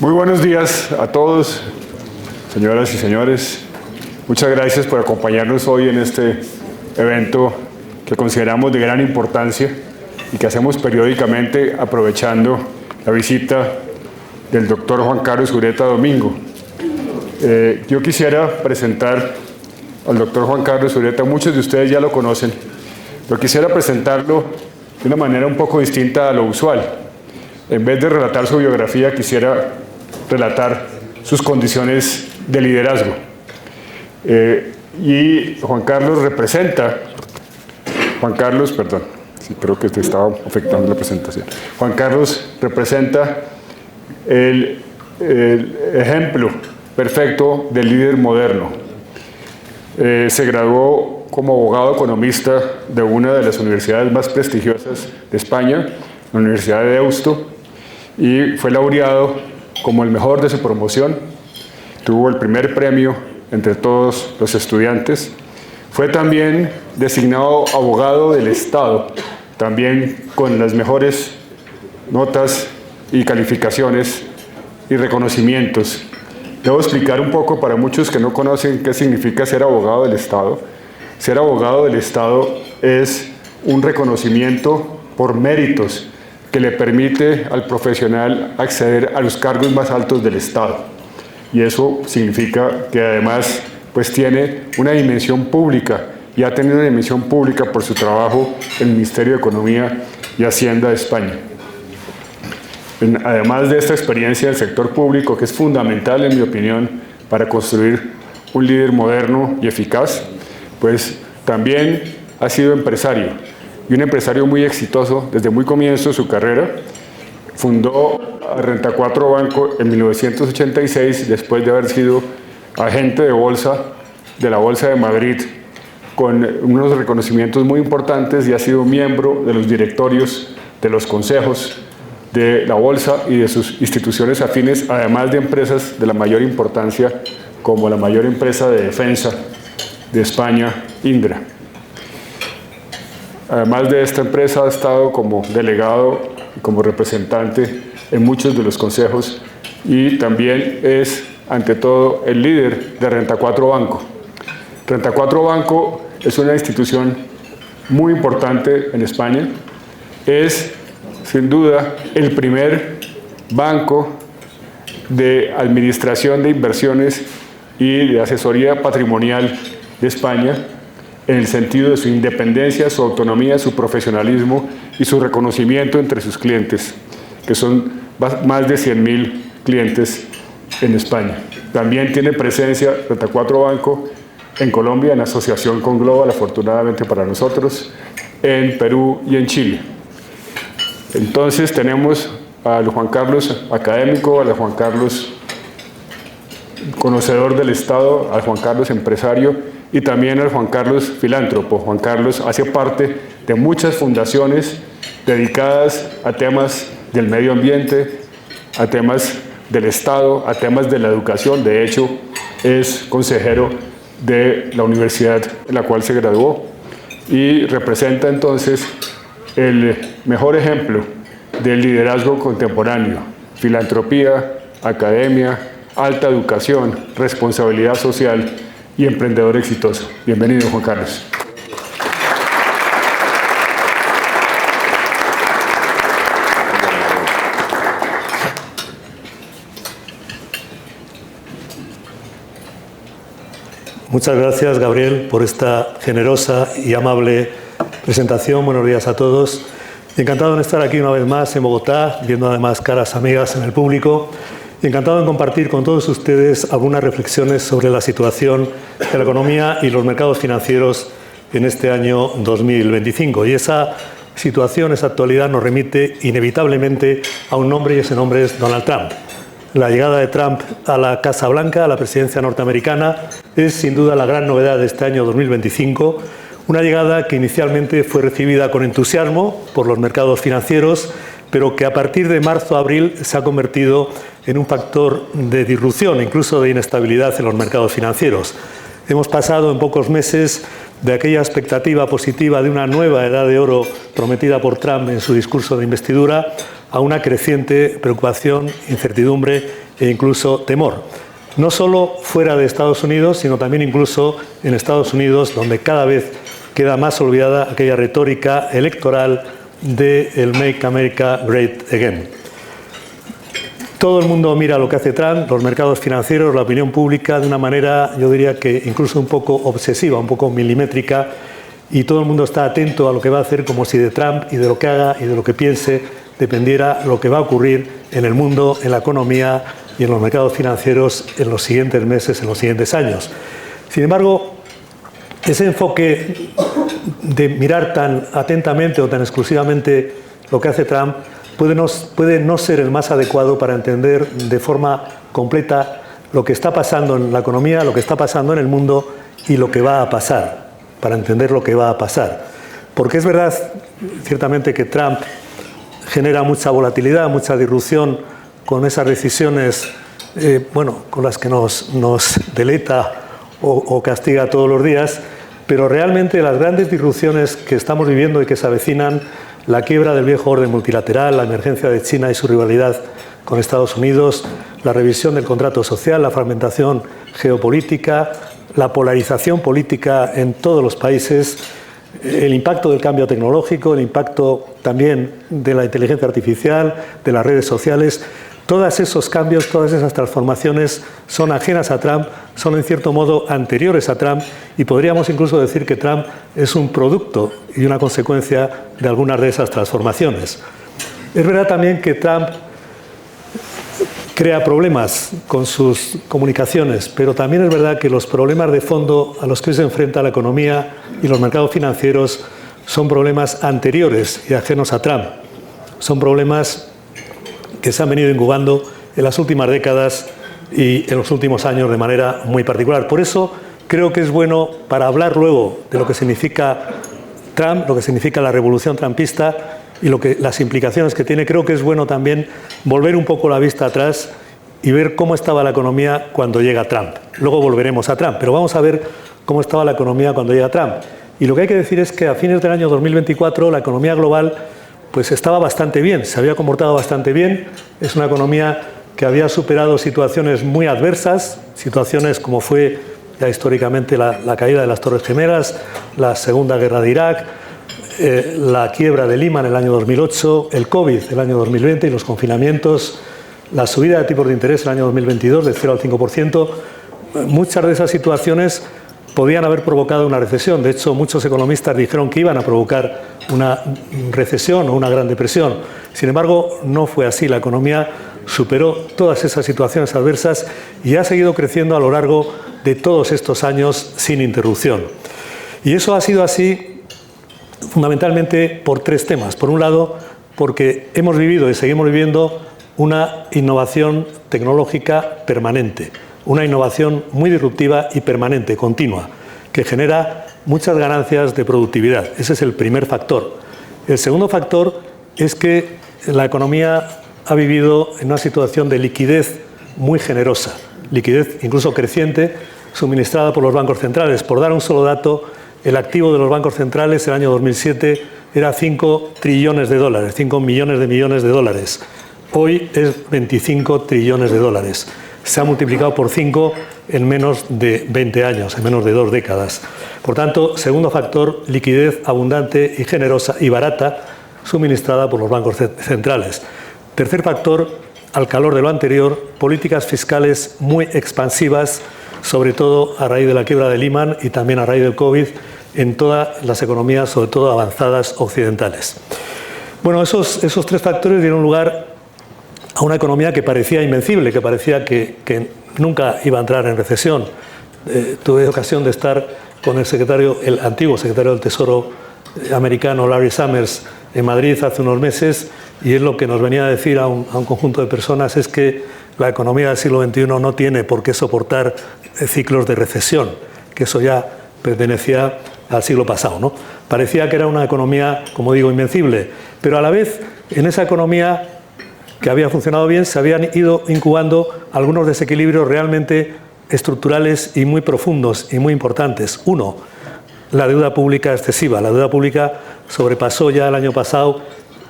Muy buenos días a todos, señoras y señores. Muchas gracias por acompañarnos hoy en este evento que consideramos de gran importancia y que hacemos periódicamente aprovechando la visita del doctor Juan Carlos Ureta Domingo. Yo quisiera presentar al doctor Juan Carlos Ureta, muchos de ustedes ya lo conocen, pero quisiera presentarlo de una manera un poco distinta a lo usual. En vez de relatar su biografía, quisiera relatar sus condiciones de liderazgo. Y Juan Carlos representa, sí, creo que te estaba afectando la presentación. Juan Carlos representa el ejemplo perfecto del líder moderno. Se graduó como abogado economista de una de las universidades más prestigiosas de España, la Universidad de Deusto, y fue laureado como el mejor de su promoción. Tuvo el primer premio entre todos los estudiantes. Fue también designado abogado del Estado, también con las mejores notas y calificaciones y reconocimientos. Debo explicar un poco para muchos que no conocen qué significa ser abogado del Estado. Ser abogado del Estado es un reconocimiento por méritos que le permite al profesional acceder a los cargos más altos del Estado. Y eso significa que además pues tiene una dimensión pública y ha tenido una dimensión pública por su trabajo en el Ministerio de Economía y Hacienda de España. Además de esta experiencia del sector público, que es fundamental en mi opinión para construir un líder moderno y eficaz, pues también ha sido empresario. Y un empresario muy exitoso desde muy comienzo de su carrera. Fundó a Renta 4 Banco en 1986, después de haber sido agente de bolsa de la Bolsa de Madrid, con unos reconocimientos muy importantes, y ha sido miembro de los directorios, de los consejos de la bolsa y de sus instituciones afines, además de empresas de la mayor importancia, como la mayor empresa de defensa de España, Indra. Además de esta empresa, ha estado como delegado y como representante en muchos de los consejos, y también es, ante todo, el líder de Renta 4 Banco. Renta 4 Banco es una institución muy importante en España. Es, sin duda, el primer banco de administración de inversiones y de asesoría patrimonial de España, en el sentido de su independencia, su autonomía, su profesionalismo y su reconocimiento entre sus clientes, que son más de 100.000 clientes en España. También tiene presencia Renta 4 Banco en Colombia, en asociación con Global, afortunadamente para nosotros, en Perú y en Chile. Entonces tenemos al Juan Carlos académico, al Juan Carlos conocedor del Estado, al Juan Carlos empresario y también al Juan Carlos filántropo. Juan Carlos hace parte de muchas fundaciones dedicadas a temas del medio ambiente, a temas del Estado, a temas de la educación. De hecho, es consejero de la universidad en la cual se graduó y representa entonces el mejor ejemplo del liderazgo contemporáneo: filantropía, academia, alta educación, responsabilidad social y emprendedor exitoso. Bienvenido, Juan Carlos. Muchas gracias, Gabriel, por esta generosa y amable presentación. Buenos días a todos. Encantado de estar aquí una vez más en Bogotá, viendo además caras amigas en el público. Encantado de compartir con todos ustedes algunas reflexiones sobre la situación de la economía y los mercados financieros en este año 2025. Y esa situación, esa actualidad nos remite inevitablemente a un nombre, y ese nombre es Donald Trump. La llegada de Trump a la Casa Blanca, a la presidencia norteamericana, es sin duda la gran novedad de este año 2025. Una llegada que inicialmente fue recibida con entusiasmo por los mercados financieros, pero que a partir de marzo-abril se ha convertido en un factor de disrupción, incluso de inestabilidad en los mercados financieros. Hemos pasado en pocos meses de aquella expectativa positiva de una nueva edad de oro prometida por Trump en su discurso de investidura a una creciente preocupación, incertidumbre e incluso temor. No solo fuera de Estados Unidos, sino también incluso en Estados Unidos, donde cada vez queda más olvidada aquella retórica electoral del Make America Great Again. Todo el mundo mira lo que hace Trump, los mercados financieros, la opinión pública, de una manera, yo diría que incluso un poco obsesiva, un poco milimétrica, y todo el mundo está atento a lo que va a hacer, como si de Trump y de lo que haga y de lo que piense dependiera lo que va a ocurrir en el mundo, en la economía y en los mercados financieros en los siguientes meses, en los siguientes años. Sin embargo, ese enfoque de mirar tan atentamente o tan exclusivamente lo que hace Trump puede no ser el más adecuado para entender de forma completa lo que está pasando en la economía, lo que está pasando en el mundo y lo que va a pasar, para entender lo que va a pasar. Porque es verdad, ciertamente, que Trump genera mucha volatilidad, mucha disrupción con esas decisiones, con las que nos deleita o castiga todos los días, pero realmente las grandes disrupciones que estamos viviendo y que se avecinan, la quiebra del viejo orden multilateral, la emergencia de China y su rivalidad con Estados Unidos, la revisión del contrato social, la fragmentación geopolítica, la polarización política en todos los países, el impacto del cambio tecnológico, el impacto también de la inteligencia artificial, de las redes sociales. Todos esos cambios, todas esas transformaciones son ajenas a Trump, son en cierto modo anteriores a Trump, y podríamos incluso decir que Trump es un producto y una consecuencia de algunas de esas transformaciones. Es verdad también que Trump crea problemas con sus comunicaciones, pero también es verdad que los problemas de fondo a los que se enfrenta la economía y los mercados financieros son problemas anteriores y ajenos a Trump. Son problemas que se han venido incubando en las últimas décadas y en los últimos años de manera muy particular. Por eso creo que es bueno, para hablar luego de lo que significa Trump, lo que significa la revolución trumpista y las implicaciones que tiene, creo que es bueno también volver un poco la vista atrás y ver cómo estaba la economía cuando llega Trump. Luego volveremos a Trump, pero vamos a ver cómo estaba la economía cuando llega Trump. Y lo que hay que decir es que a fines del año 2024 la economía global pues estaba bastante bien, se había comportado bastante bien. Es una economía que había superado situaciones muy adversas, situaciones como fue ya históricamente la caída de las Torres Gemelas, la Segunda Guerra de Irak, la quiebra de Lehman en el año 2008, el COVID el año 2020 y los confinamientos, la subida de tipos de interés en el año 2022 del 0 al 5%. Muchas de esas situaciones podían haber provocado una recesión. De hecho, muchos economistas dijeron que iban a provocar una recesión o una gran depresión. Sin embargo, no fue así. La economía superó todas esas situaciones adversas y ha seguido creciendo a lo largo de todos estos años sin interrupción. Y eso ha sido así fundamentalmente por tres temas. Por un lado, porque hemos vivido y seguimos viviendo una innovación tecnológica permanente, una innovación muy disruptiva y permanente, continua, que genera muchas ganancias de productividad. Ese es el primer factor. El segundo factor es que la economía ha vivido en una situación de liquidez muy generosa, liquidez incluso creciente, suministrada por los bancos centrales. Por dar un solo dato, el activo de los bancos centrales en el año 2007 era 5 trillones de dólares, 5 millones de dólares. Hoy es 25 trillones de dólares. Se ha multiplicado por 5 en menos de 20 años, en menos de 2 décadas. Por tanto, segundo factor, liquidez abundante y generosa y barata suministrada por los bancos centrales. Tercer factor, al calor de lo anterior, políticas fiscales muy expansivas, sobre todo a raíz de la quiebra de Lehman y también a raíz del COVID, en todas las economías, sobre todo avanzadas occidentales. Bueno, esos tres factores dieron lugar a una economía que parecía invencible, que parecía que nunca iba a entrar en recesión. Tuve ocasión de estar con el antiguo secretario del Tesoro americano, Larry Summers, en Madrid hace unos meses, y él lo que nos venía a decir a un conjunto de personas es que la economía del siglo XXI no tiene por qué soportar ciclos de recesión, que eso ya pertenecía al siglo pasado, ¿no? Parecía que era una economía, como digo, invencible, pero a la vez en esa economía que había funcionado bien se habían ido incubando algunos desequilibrios realmente estructurales y muy profundos y muy importantes. Uno, la deuda pública excesiva. La deuda pública sobrepasó ya el año pasado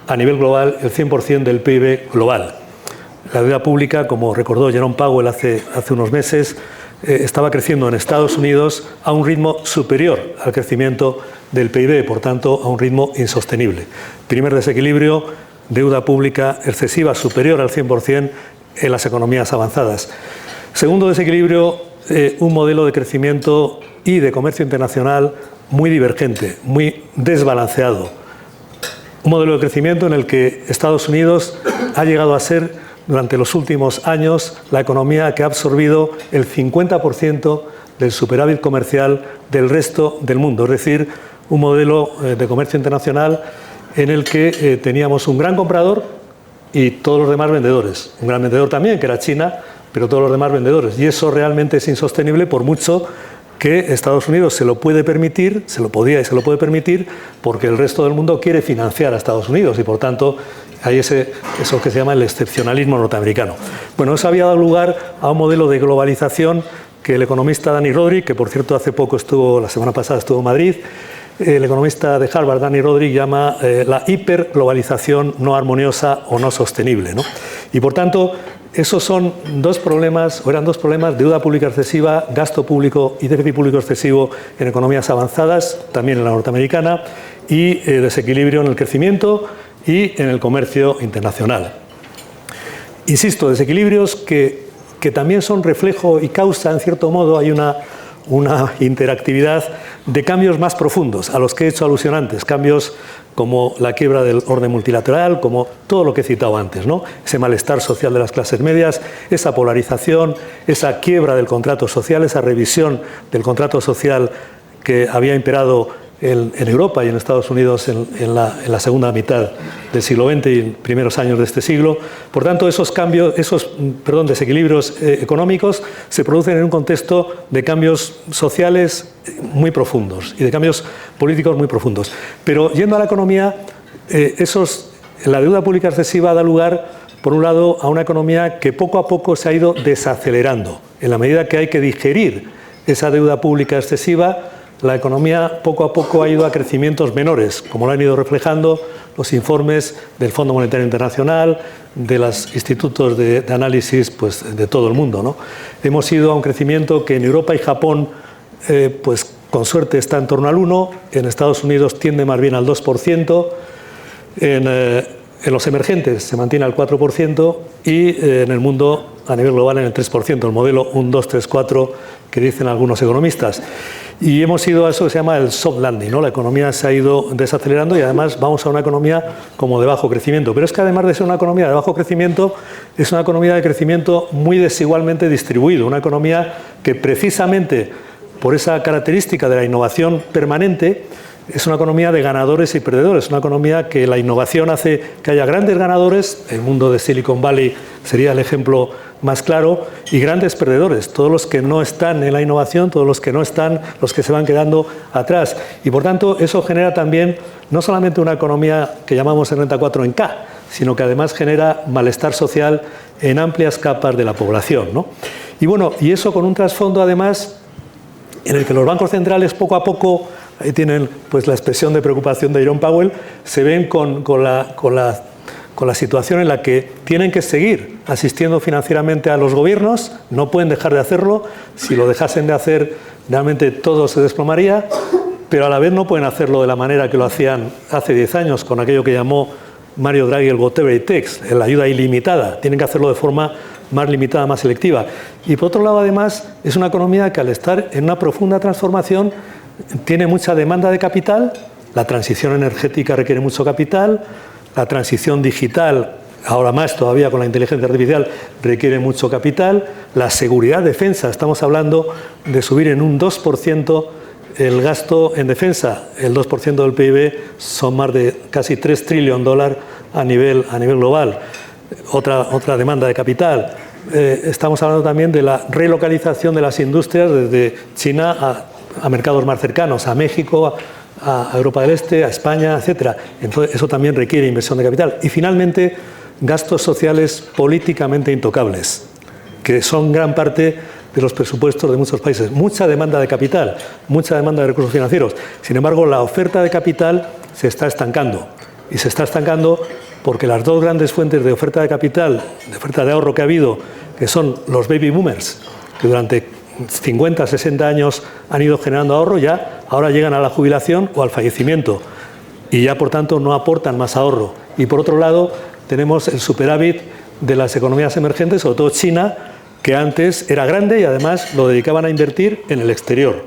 a nivel global el 100% del PIB global. La deuda pública, como recordó Jerome Powell hace unos meses, estaba creciendo en Estados Unidos a un ritmo superior al crecimiento del PIB, por tanto, a un ritmo insostenible. Primer desequilibrio, deuda pública excesiva superior al 100% en las economías avanzadas. Segundo desequilibrio, un modelo de crecimiento y de comercio internacional muy divergente, muy desbalanceado. Un modelo de crecimiento en el que Estados Unidos ha llegado a ser, durante los últimos años, la economía que ha absorbido el 50% del superávit comercial del resto del mundo. Es decir, un modelo de comercio internacional en el que teníamos un gran comprador y todos los demás vendedores. Un gran vendedor también, que era China, pero todos los demás vendedores. Y eso realmente es insostenible, por mucho que Estados Unidos se lo puede permitir, se lo podía y se lo puede permitir, porque el resto del mundo quiere financiar a Estados Unidos y, por tanto, hay eso que se llama el excepcionalismo norteamericano. Bueno, eso había dado lugar a un modelo de globalización que el economista Dani Rodrik, que por cierto hace poco la semana pasada estuvo en Madrid, el economista de Harvard, Dani Rodrik, llama la hiperglobalización no armoniosa o no sostenible, ¿no? Y por tanto, esos son dos problemas, o eran dos problemas: deuda pública excesiva, gasto público y déficit público excesivo en economías avanzadas, también en la norteamericana, y desequilibrio en el crecimiento y en el comercio internacional. Insisto, desequilibrios que también son reflejo y causa, en cierto modo, hay una interactividad de cambios más profundos a los que he hecho alusión antes, cambios como la quiebra del orden multilateral, como todo lo que he citado antes, ¿no? Ese malestar social de las clases medias, esa polarización, esa quiebra del contrato social, esa revisión del contrato social que había imperado en Europa y en Estados Unidos en la segunda mitad del siglo XX y en primeros años de este siglo. Por tanto, esos desequilibrios económicos se producen en un contexto de cambios sociales muy profundos y de cambios políticos muy profundos. Pero yendo a la economía, la deuda pública excesiva da lugar, por un lado, a una economía que poco a poco se ha ido desacelerando. En la medida que hay que digerir esa deuda pública excesiva, la economía poco a poco ha ido a crecimientos menores, como lo han ido reflejando los informes del Fondo Monetario Internacional, de los institutos de análisis, pues, de todo el mundo, ¿no? Hemos ido a un crecimiento que en Europa y Japón, pues con suerte está en torno al 1%, en Estados Unidos tiende más bien al 2%, en los emergentes se mantiene al 4% y en el mundo a nivel global en el 3%, el modelo 1, 2, 3, 4 que dicen algunos economistas. Y hemos ido a eso que se llama el soft landing, ¿no? La economía se ha ido desacelerando y además vamos a una economía como de bajo crecimiento. Pero es que además de ser una economía de bajo crecimiento, es una economía de crecimiento muy desigualmente distribuido, una economía que precisamente por esa característica de la innovación permanente es una economía de ganadores y perdedores, una economía que la innovación hace que haya grandes ganadores, el mundo de Silicon Valley sería el ejemplo más claro, y grandes perdedores, todos los que no están en la innovación, todos los que no están, los que se van quedando atrás. Y por tanto, eso genera también no solamente una economía que llamamos en renta 4 en K, sino que además genera malestar social en amplias capas de la población, ¿no? Y bueno, y eso con un trasfondo además en el que los bancos centrales poco a poco, ahí tienen pues la expresión de preocupación de Jerome Powell, se ven con la situación en la que tienen que seguir asistiendo financieramente a los gobiernos, no pueden dejar de hacerlo, si lo dejasen de hacer realmente todo se desplomaría, pero a la vez no pueden hacerlo de la manera que lo hacían hace 10 años con aquello que llamó Mario Draghi el whatever it takes, la ayuda ilimitada, tienen que hacerlo de forma más limitada, más selectiva. Y por otro lado, además, es una economía que al estar en una profunda transformación tiene mucha demanda de capital, la transición energética requiere mucho capital, la transición digital, ahora más todavía con la inteligencia artificial, requiere mucho capital, la seguridad, defensa, estamos hablando de subir en un 2% el gasto en defensa, el 2% del PIB son más de casi $3 trillones a nivel global. Otra demanda de capital. Estamos hablando también de la relocalización de las industrias desde China a mercados más cercanos, a México, a Europa del Este, a España, etc. Entonces, eso también requiere inversión de capital. Y finalmente, gastos sociales políticamente intocables, que son gran parte de los presupuestos de muchos países. Mucha demanda de capital, mucha demanda de recursos financieros. Sin embargo, la oferta de capital se está estancando. Y se está estancando porque las dos grandes fuentes de oferta de capital, de oferta de ahorro que ha habido, que son los baby boomers, que durante 50, 60 años han ido generando ahorro, ya ahora llegan a la jubilación o al fallecimiento y ya por tanto no aportan más ahorro. Y por otro lado tenemos el superávit de las economías emergentes, sobre todo China, que antes era grande y además lo dedicaban a invertir en el exterior,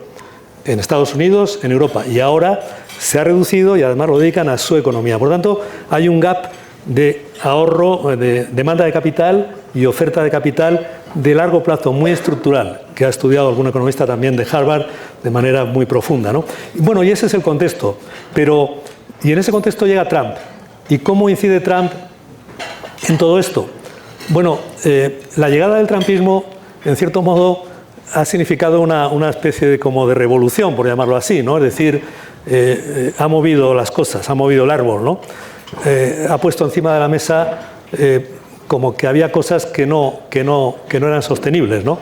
en Estados Unidos, en Europa, y ahora se ha reducido y además lo dedican a su economía. Por lo tanto, hay un gap de ahorro, de demanda de capital y oferta de capital de largo plazo, muy estructural, que ha estudiado algún economista también de Harvard de manera muy profunda, ¿no? Y bueno, y ese es el contexto. Y en ese contexto llega Trump. ¿Y cómo incide Trump en todo esto? Bueno, la llegada del trumpismo, en cierto modo, ha significado una especie de revolución, por llamarlo así, ¿no? Es decir, ha movido las cosas, ha movido el árbol, ¿no? Ha puesto encima de la mesa como que había cosas que no eran sostenibles, ¿no?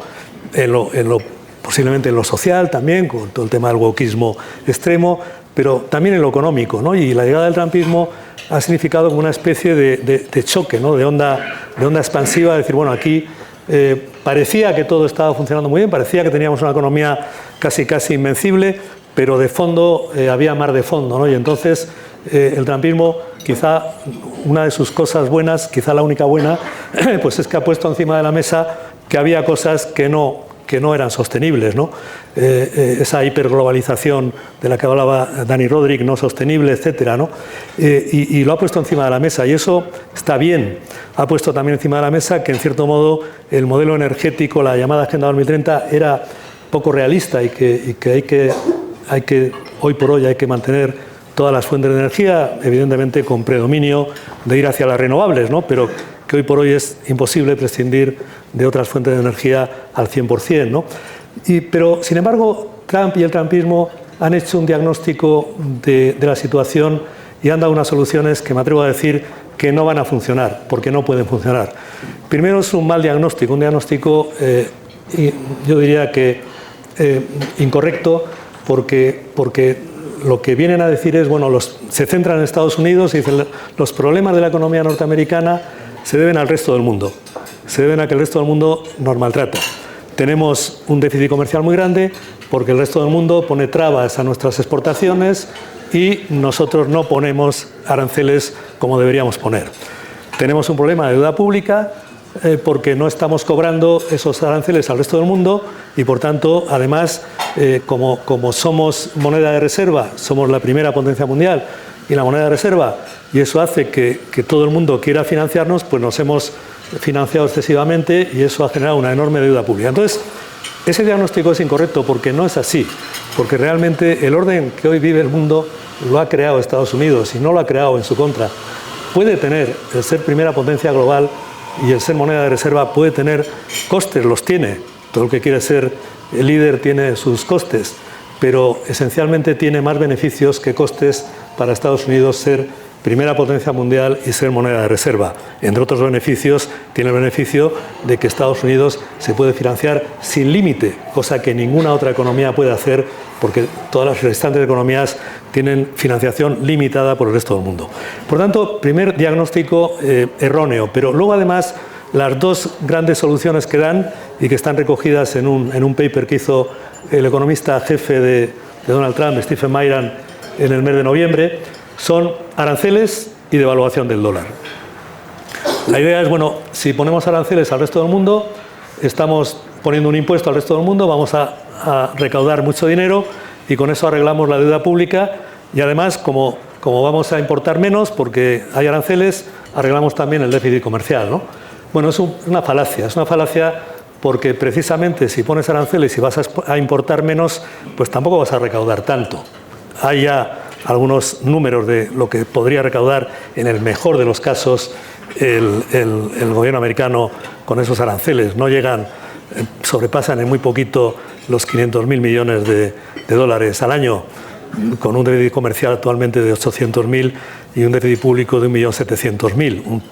Posiblemente en lo social también, con todo el tema del wokismo extremo, pero también en lo económico, ¿no? Y la llegada del trumpismo ha significado como una especie de choque, ¿no? de onda expansiva, de decir, bueno, aquí parecía que todo estaba funcionando muy bien, parecía que teníamos una economía casi invencible, pero de fondo había mar de fondo, ¿no? Y entonces el trumpismo, quizá una de sus cosas buenas, quizá la única buena, pues es que ha puesto encima de la mesa que había cosas que no eran sostenibles, ¿no? Esa hiperglobalización de la que hablaba Dani Rodrik, no sostenible, etcétera, ¿no? Y lo ha puesto encima de la mesa y eso está bien. Ha puesto también encima de la mesa que en cierto modo el modelo energético, la llamada Agenda 2030, era poco realista y que hoy por hoy hay que mantener todas las fuentes de energía, evidentemente con predominio de ir hacia las renovables, ¿no? Pero que hoy por hoy es imposible prescindir de otras fuentes de energía al 100%, ¿no? Pero, sin embargo, Trump y el trumpismo han hecho un diagnóstico de la situación y han dado unas soluciones que me atrevo a decir que no van a funcionar, porque no pueden funcionar. Primero es un mal diagnóstico, un diagnóstico, yo diría que incorrecto, porque lo que vienen a decir es, bueno, se centran en Estados Unidos y dicen los problemas de la economía norteamericana se deben al resto del mundo, se deben a que el resto del mundo nos maltrata. Tenemos un déficit comercial muy grande porque el resto del mundo pone trabas a nuestras exportaciones y nosotros no ponemos aranceles como deberíamos poner. Tenemos un problema de deuda pública porque no estamos cobrando esos aranceles al resto del mundo y, por tanto, además, como somos moneda de reserva, somos la primera potencia mundial y la moneda de reserva, y eso hace que todo el mundo quiera financiarnos, pues nos hemos financiado excesivamente y eso ha generado una enorme deuda pública. Entonces, ese diagnóstico es incorrecto porque no es así, porque realmente el orden que hoy vive el mundo lo ha creado Estados Unidos y no lo ha creado en su contra. Puede tener el ser primera potencia global y el ser moneda de reserva puede tener costes, los tiene. Todo el que quiere ser el líder tiene sus costes, pero esencialmente tiene más beneficios que costes para Estados Unidos ser primera potencia mundial y ser moneda de reserva. Entre otros beneficios, tiene el beneficio de que Estados Unidos se puede financiar sin límite, cosa que ninguna otra economía puede hacer, porque todas las restantes economías tienen financiación limitada por el resto del mundo. Por tanto, primer diagnóstico erróneo, pero luego además las dos grandes soluciones que dan y que están recogidas en un paper que hizo el economista jefe de Donald Trump, Stephen Miran, en el mes de noviembre, son aranceles y devaluación del dólar. La idea es, bueno, si ponemos aranceles al resto del mundo, estamos poniendo un impuesto al resto del mundo, vamos a recaudar mucho dinero y con eso arreglamos la deuda pública y además, como vamos a importar menos porque hay aranceles, arreglamos también el déficit comercial, ¿no? Bueno, es una falacia porque precisamente si pones aranceles y vas a importar menos, pues tampoco vas a recaudar tanto. Hay ya algunos números de lo que podría recaudar en el mejor de los casos el gobierno americano con esos aranceles. No llegan, sobrepasan en muy poquito los 500.000 millones de dólares al año, con un déficit comercial actualmente de 800.000 y un déficit público de 1.700.000,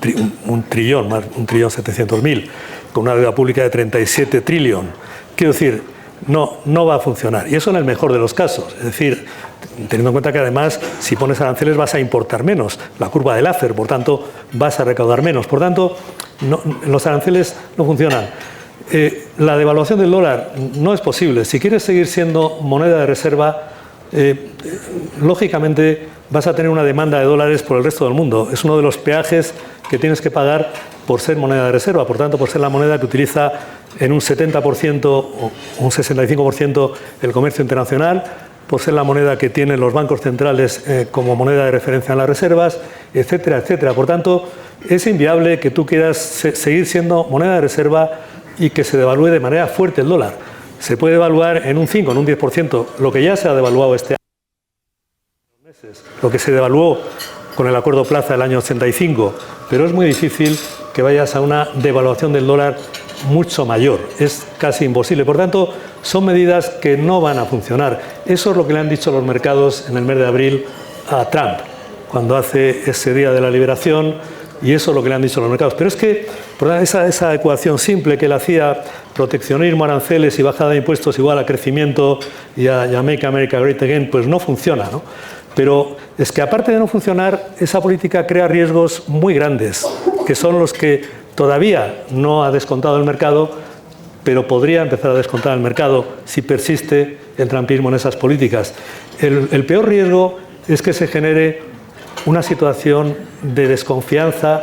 un trillón, más 1.700.000, con una deuda pública de 37 trillones. Quiero decir, no va a funcionar. Y eso en el mejor de los casos. Es decir, teniendo en cuenta que además si pones aranceles vas a importar menos, la curva de Laffer, por tanto vas a recaudar menos. Por tanto, los aranceles no funcionan. La devaluación del dólar no es posible. Si quieres seguir siendo moneda de reserva, lógicamente vas a tener una demanda de dólares por el resto del mundo. Es uno de los peajes que tienes que pagar por ser moneda de reserva, por tanto, por ser la moneda que utiliza en un 70% o un 65% el comercio internacional, por ser la moneda que tienen los bancos centrales como moneda de referencia en las reservas, etcétera, etcétera. Por tanto, es inviable que tú quieras seguir siendo moneda de reserva y que se devalúe de manera fuerte el dólar. Se puede devaluar en un 5, en un 10%, lo que ya se ha devaluado este año, lo que se devaluó con el acuerdo Plaza del año 85, pero es muy difícil que vayas a una devaluación del dólar mucho mayor, es casi imposible. Por tanto, son medidas que no van a funcionar. Eso es lo que le han dicho los mercados en el mes de abril a Trump, cuando hace ese día de la liberación, y eso es lo que le han dicho los mercados. Pero es que esa ecuación simple que él hacía, proteccionismo, aranceles y bajada de impuestos igual a crecimiento y a Make America Great Again, pues no funciona, ¿no? Pero es que aparte de no funcionar, esa política crea riesgos muy grandes, que son los que todavía no ha descontado el mercado, pero podría empezar a descontar el mercado si persiste el trumpismo en esas políticas. El peor riesgo es que se genere una situación de desconfianza,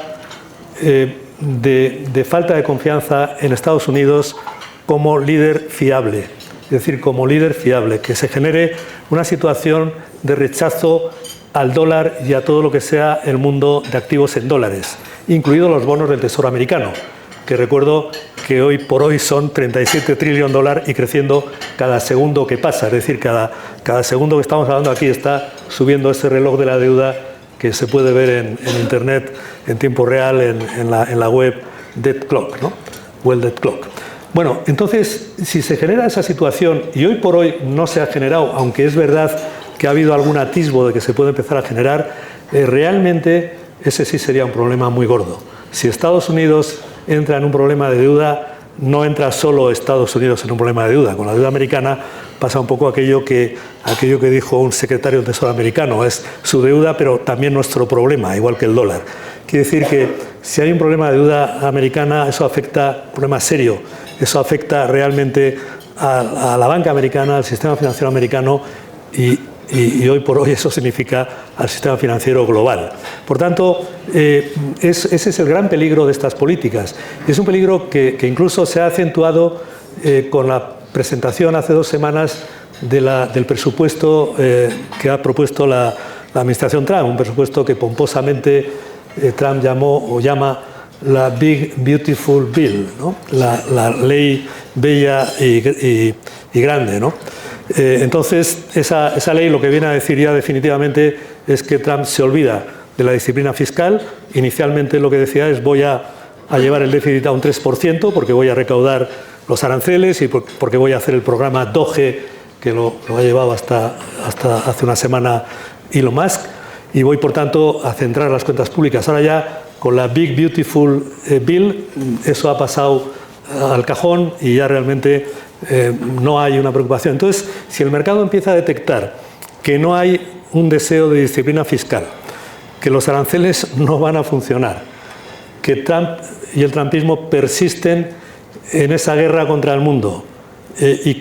de falta de confianza en Estados Unidos como líder fiable. Es decir, como líder fiable, que se genere una situación de rechazo al dólar y a todo lo que sea el mundo de activos en dólares, incluidos los bonos del Tesoro americano, que recuerdo que hoy por hoy son 37 trillones de dólares y creciendo cada segundo que pasa. Es decir, cada segundo que estamos hablando aquí está subiendo ese reloj de la deuda que se puede ver en Internet en tiempo real, en la web Debt Clock, ¿no? Well Debt Clock. Bueno, entonces, si se genera esa situación, y hoy por hoy no se ha generado, aunque es verdad que ha habido algún atisbo de que se puede empezar a generar, realmente ese sí sería un problema muy gordo. Si Estados Unidos entra en un problema de deuda, no entra solo Estados Unidos en un problema de deuda. Con la deuda americana pasa un poco aquello que dijo un secretario del Tesoro americano, es su deuda, pero también nuestro problema, igual que el dólar. Quiere decir que si hay un problema de deuda americana, eso afecta, un problema serio, eso afecta realmente a la banca americana, al sistema financiero americano y hoy por hoy eso significa al sistema financiero global. Por tanto, ese es el gran peligro de estas políticas. Es un peligro que incluso se ha acentuado con la presentación hace 2 semanas del presupuesto que ha propuesto la administración Trump, un presupuesto que pomposamente Trump llama la Big Beautiful Bill, ¿no? la ley bella y grande, ¿no? Entonces, esa ley lo que viene a decir ya definitivamente es que Trump se olvida de la disciplina fiscal. Inicialmente lo que decía es voy a llevar el déficit a un 3% porque voy a recaudar los aranceles y porque voy a hacer el programa DOGE, que lo ha llevado hasta hace una semana Elon Musk, y voy por tanto a centrar las cuentas públicas. Ahora ya con la Big Beautiful Bill eso ha pasado al cajón y ya realmente no hay una preocupación. Entonces, si el mercado empieza a detectar que no hay un deseo de disciplina fiscal, que los aranceles no van a funcionar, que Trump y el trumpismo persisten en esa guerra contra el mundo y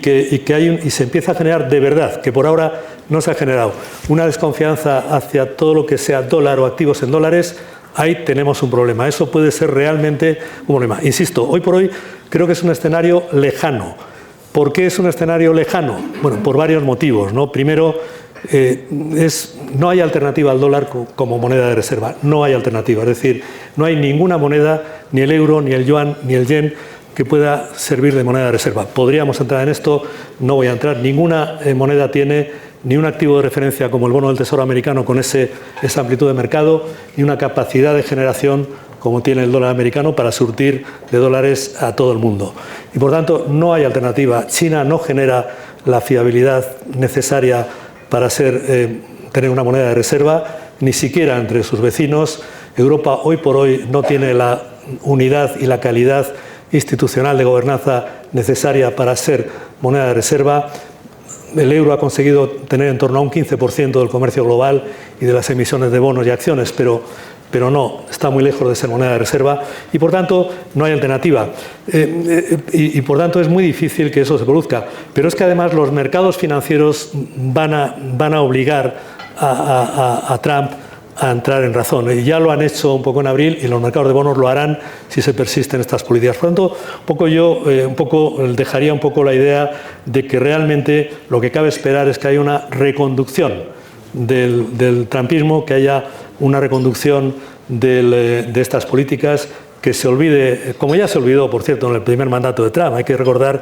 se empieza a generar de verdad, que por ahora no se ha generado, una desconfianza hacia todo lo que sea dólar o activos en dólares, ahí tenemos un problema. Eso puede ser realmente un problema. Insisto, hoy por hoy creo que es un escenario lejano. ¿Por qué es un escenario lejano? Bueno, por varios motivos, ¿no? Primero, no hay alternativa al dólar como moneda de reserva. No hay alternativa. Es decir, no hay ninguna moneda, ni el euro, ni el yuan, ni el yen, que pueda servir de moneda de reserva. Podríamos entrar en esto, no voy a entrar. Ninguna moneda tiene ni un activo de referencia como el bono del Tesoro americano con esa amplitud de mercado, ni una capacidad de generación como tiene el dólar americano para surtir de dólares a todo el mundo. Y por tanto no hay alternativa. China no genera la fiabilidad necesaria para tener una moneda de reserva, ni siquiera entre sus vecinos. Europa hoy por hoy no tiene la unidad y la calidad institucional de gobernanza necesaria para ser moneda de reserva. El euro ha conseguido tener en torno a un 15% del comercio global y de las emisiones de bonos y acciones, pero no, está muy lejos de ser moneda de reserva y por tanto no hay alternativa. Y por tanto es muy difícil que eso se produzca. Pero es que además los mercados financieros van a obligar a Trump a entrar en razón. Y ya lo han hecho un poco en abril y los mercados de bonos lo harán si se persisten estas políticas. Por lo tanto, yo dejaría un poco la idea de que realmente lo que cabe esperar es que haya una reconducción del trumpismo, que haya una reconducción de estas políticas, que se olvide, como ya se olvidó, por cierto, en el primer mandato de Trump. Hay que recordar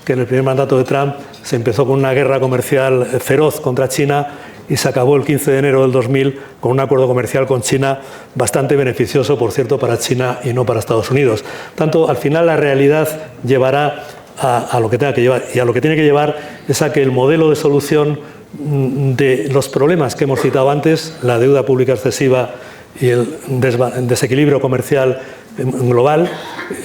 que en el primer mandato de Trump se empezó con una guerra comercial feroz contra China y se acabó el 15 de enero del 2000 con un acuerdo comercial con China bastante beneficioso, por cierto, para China y no para Estados Unidos. Tanto, al final la realidad llevará a lo que tenga que llevar, y a lo que tiene que llevar es a que el modelo de solución de los problemas que hemos citado antes, la deuda pública excesiva y el desequilibrio comercial global,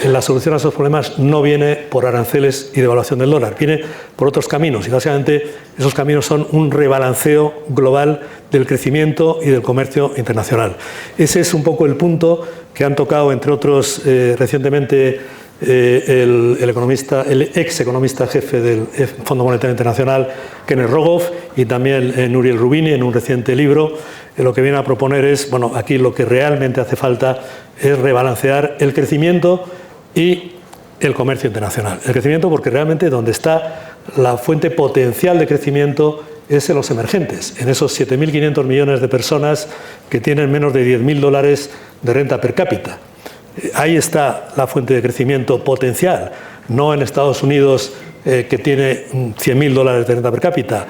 la solución a esos problemas no viene por aranceles y devaluación del dólar, viene por otros caminos, y básicamente esos caminos son un rebalanceo global del crecimiento y del comercio internacional. Ese es un poco el punto que han tocado, entre otros, recientemente el ex economista jefe del Fondo Monetario Internacional, Kenneth Rogoff, y también Nouriel Roubini en un reciente libro. Lo que viene a proponer es, bueno, aquí lo que realmente hace falta es rebalancear el crecimiento y el comercio internacional. El crecimiento, porque realmente donde está la fuente potencial de crecimiento es en los emergentes, en esos 7.500 millones de personas que tienen menos de $10.000 de renta per cápita. Ahí está la fuente de crecimiento potencial, no en Estados Unidos, que tiene $100.000 de renta per cápita,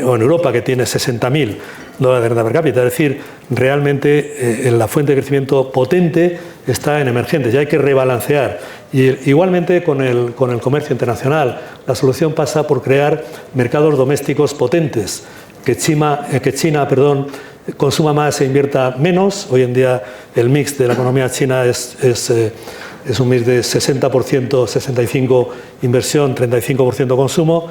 o en Europa, que tiene $60.000 de renta per cápita. Es decir, realmente la fuente de crecimiento potente está en emergentes y hay que rebalancear. Y igualmente con el comercio internacional, la solución pasa por crear mercados domésticos potentes, que China consuma más e invierta menos. Hoy en día el mix de la economía china es un mix de 60%, 65% inversión, 35% consumo.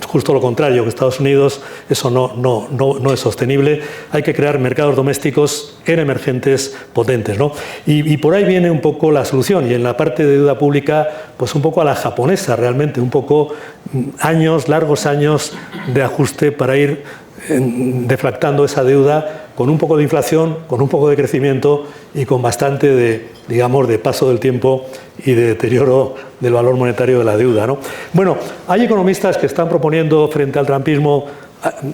Justo lo contrario que Estados Unidos, eso no es sostenible. Hay que crear mercados domésticos en emergentes potentes, ¿no? Y por ahí viene un poco la solución. Y en la parte de deuda pública, pues un poco a la japonesa, realmente, un poco largos años de ajuste para ir deflactando esa deuda con un poco de inflación, con un poco de crecimiento y con bastante de paso del tiempo y de deterioro del valor monetario de la deuda, ¿no? Bueno, hay economistas que están proponiendo frente al trumpismo,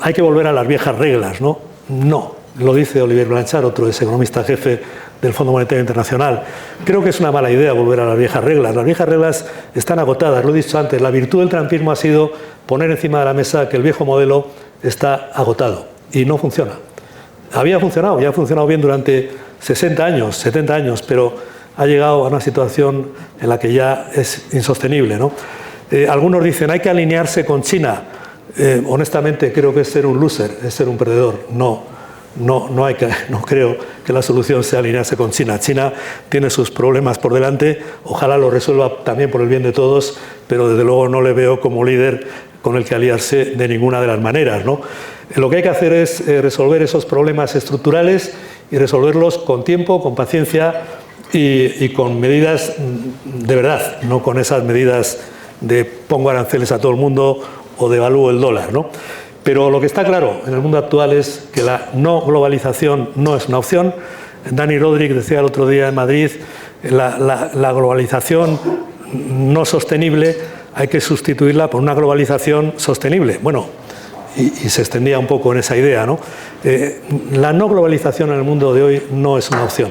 hay que volver a las viejas reglas, ¿no? No, lo dice Olivier Blanchard, otro ex economista jefe del Fondo Monetario Internacional. Creo que es una mala idea volver a las viejas reglas. Las viejas reglas están agotadas, lo he dicho antes. La virtud del trumpismo ha sido poner encima de la mesa que el viejo modelo está agotado y no funciona. Ya ha funcionado bien durante 60 años, 70 años, pero ha llegado a una situación en la que ya es insostenible, ¿no? Algunos dicen, hay que alinearse con China. Honestamente, creo que es ser un loser, es ser un perdedor. No creo que la solución sea alinearse con China. China tiene sus problemas por delante, ojalá lo resuelva también por el bien de todos, pero desde luego no le veo como líder con el que aliarse de ninguna de las maneras, ¿no? Lo que hay que hacer es resolver esos problemas estructurales y resolverlos con tiempo, con paciencia y con medidas de verdad, no con esas medidas de pongo aranceles a todo el mundo o devalúo el dólar, ¿no? Pero lo que está claro en el mundo actual es que la no globalización no es una opción. Dani Rodrik decía el otro día en Madrid, la globalización no sostenible hay que sustituirla por una globalización sostenible. Bueno, y se extendía un poco en esa idea, ¿no? La no globalización en el mundo de hoy no es una opción.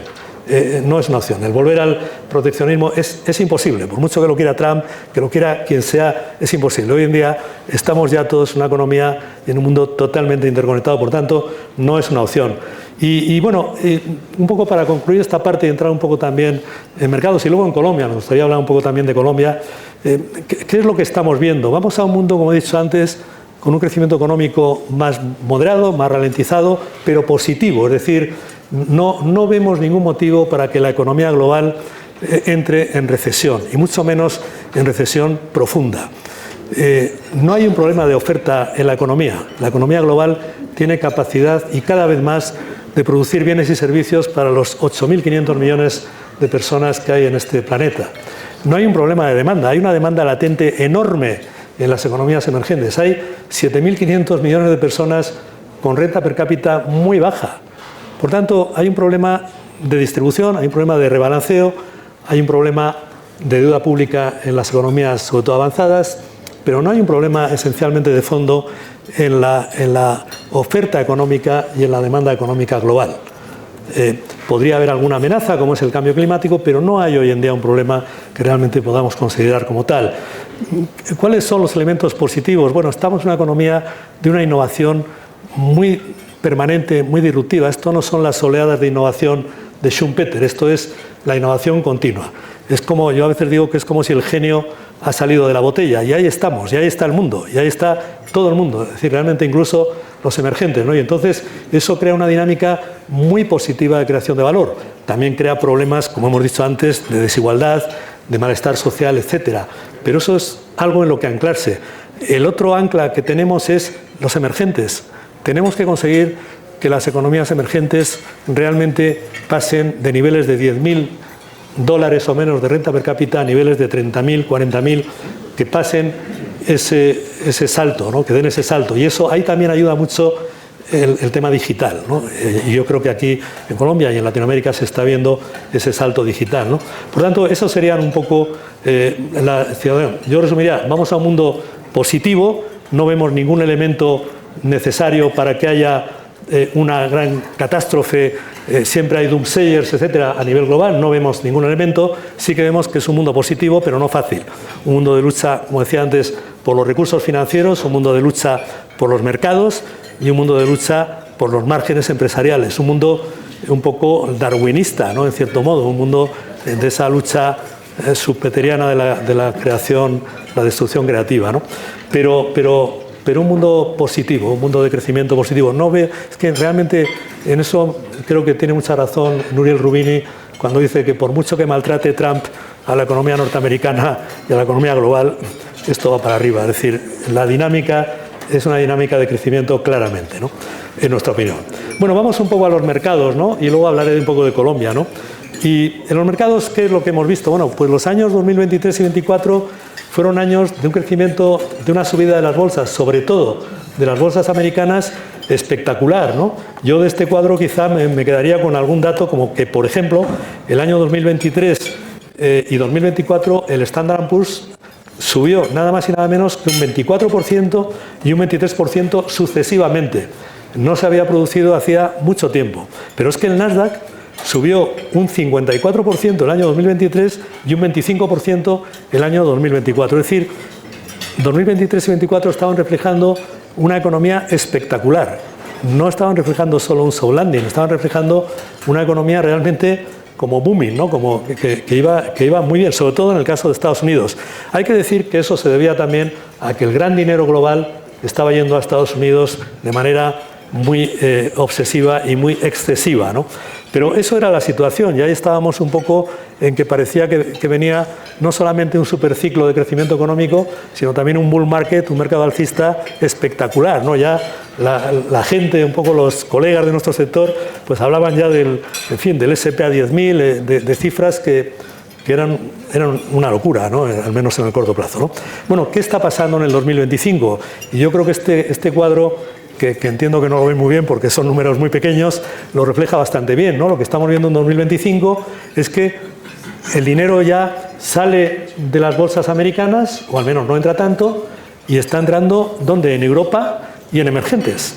No es una opción. El volver al proteccionismo es imposible. Por mucho que lo quiera Trump, que lo quiera quien sea, es imposible. Hoy en día estamos ya todos en una economía y en un mundo totalmente interconectado, por tanto, no es una opción. Y bueno, un poco para concluir esta parte y entrar un poco también en mercados y luego en Colombia, me gustaría hablar un poco también de Colombia. ¿Qué es lo que estamos viendo? Vamos a un mundo, como he dicho antes, con un crecimiento económico más moderado, más ralentizado, pero positivo. Es decir, no vemos ningún motivo para que la economía global entre en recesión, y mucho menos en recesión profunda. No hay un problema de oferta en la economía. La economía global tiene capacidad y cada vez más de producir bienes y servicios para los 8.500 millones de personas que hay en este planeta. No hay un problema de demanda, hay una demanda latente enorme en las economías emergentes. Hay 7.500 millones de personas con renta per cápita muy baja. Por tanto, hay un problema de distribución, hay un problema de rebalanceo, hay un problema de deuda pública en las economías, sobre todo avanzadas, pero no hay un problema esencialmente de fondo en la oferta económica y en la demanda económica global. Podría haber alguna amenaza, como es el cambio climático, pero no hay hoy en día un problema que realmente podamos considerar como tal. ¿Cuáles son los elementos positivos? Bueno, estamos en una economía de una innovación muy permanente, muy disruptiva. Esto no son las oleadas de innovación de Schumpeter, esto es la innovación continua. Es como, yo a veces digo que es como si el genio ha salido de la botella, y ahí estamos, y ahí está el mundo, y ahí está todo el mundo, es decir, realmente incluso los emergentes, ¿no? Y entonces eso crea una dinámica muy positiva de creación de valor. También crea problemas, como hemos dicho antes, de desigualdad, de malestar social, etcétera. Pero eso es algo en lo que anclarse. El otro ancla que tenemos es los emergentes. Tenemos que conseguir que las economías emergentes realmente pasen de niveles de $10.000 o menos de renta per cápita a niveles de 30.000, 40.000, que pasen ese salto, ¿no? Que den ese salto. Y eso ahí también ayuda mucho el tema digital, ¿no? Y yo creo que aquí en Colombia y en Latinoamérica se está viendo ese salto digital, ¿no? Por tanto, eso serían un poco la ciudadanía. Yo resumiría, vamos a un mundo positivo, no vemos ningún elemento necesario para que haya una gran catástrofe, siempre hay doomsayers, etcétera, a nivel global, no vemos ningún elemento. Sí que vemos que es un mundo positivo, pero no fácil. Un mundo de lucha, como decía antes, por los recursos financieros, un mundo de lucha por los mercados y un mundo de lucha por los márgenes empresariales. Un mundo un poco darwinista, ¿no? En cierto modo, un mundo de esa lucha schumpeteriana de la creación, la destrucción creativa, ¿no? Pero un mundo positivo, un mundo de crecimiento positivo. Es que realmente en eso creo que tiene mucha razón Nouriel Roubini cuando dice que por mucho que maltrate Trump a la economía norteamericana y a la economía global, esto va para arriba. Es decir, la dinámica es una dinámica de crecimiento claramente, ¿no? En nuestra opinión. Bueno, vamos un poco a los mercados, ¿no? Y luego hablaré un poco de Colombia, ¿no? Y en los mercados, ¿qué es lo que hemos visto? Bueno, pues los años 2023 y 2024 fueron años de un crecimiento, de una subida de las bolsas, sobre todo de las bolsas americanas, espectacular, ¿no? Yo de este cuadro quizá me quedaría con algún dato como que, por ejemplo, el año 2023 y 2024 el Standard & Poor's subió nada más y nada menos que un 24% y un 23% sucesivamente. No se había producido hacía mucho tiempo. Pero es que el Nasdaq subió un 54% el año 2023 y un 25% el año 2024. Es decir, 2023 y 2024 estaban reflejando una economía espectacular. No estaban reflejando solo un soft landing, estaban reflejando una economía realmente como booming, ¿no? Como que iba muy bien, sobre todo en el caso de Estados Unidos. Hay que decir que eso se debía también a que el gran dinero global estaba yendo a Estados Unidos de manera muy obsesiva y muy excesiva, ¿no? Pero eso era la situación y ahí estábamos un poco en que parecía que venía no solamente un superciclo de crecimiento económico, sino también un bull market, un mercado alcista espectacular, ¿no? Ya la gente, un poco los colegas de nuestro sector, pues hablaban ya del S&P a 10.000, de cifras que eran una locura, ¿no? Al menos en el corto plazo, ¿no? Bueno, ¿qué está pasando en el 2025? Y yo creo que este cuadro, que entiendo que no lo ven muy bien porque son números muy pequeños, lo refleja bastante bien, ¿no? Lo que estamos viendo en 2025 es que el dinero ya sale de las bolsas americanas, o al menos no entra tanto, y está entrando, ¿dónde? En Europa y en emergentes.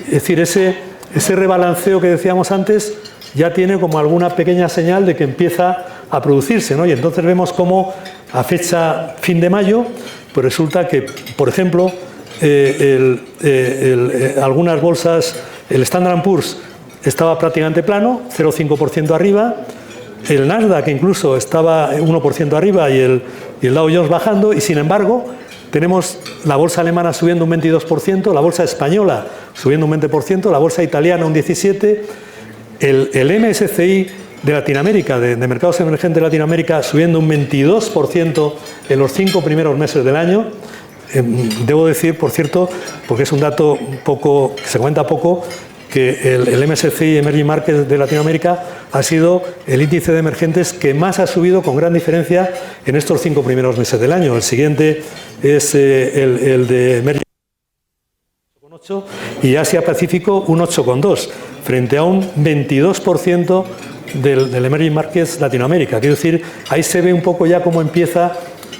Es decir, ese rebalanceo que decíamos antes ya tiene como alguna pequeña señal de que empieza a producirse, ¿no? Y entonces vemos cómo a fecha fin de mayo, pues resulta que, por ejemplo, algunas bolsas, el Standard & Poor's estaba prácticamente plano, 0,5% arriba, el Nasdaq incluso estaba 1% arriba y el Dow Jones bajando, y sin embargo tenemos la bolsa alemana subiendo un 22%, la bolsa española subiendo un 20%, la bolsa italiana un 17%, el MSCI de Latinoamérica, de mercados emergentes de Latinoamérica, subiendo un 22% en los 5 primeros meses del año. Debo decir, por cierto, porque es un dato que se cuenta poco, que el MSCI Emerging Markets de Latinoamérica ha sido el índice de emergentes que más ha subido con gran diferencia en estos 5 primeros meses del año. El siguiente es el de Emerging 8,8 y Asia Pacífico un 8,2 frente a un 22% del Emerging Markets Latinoamérica. Quiero decir, ahí se ve un poco ya cómo empieza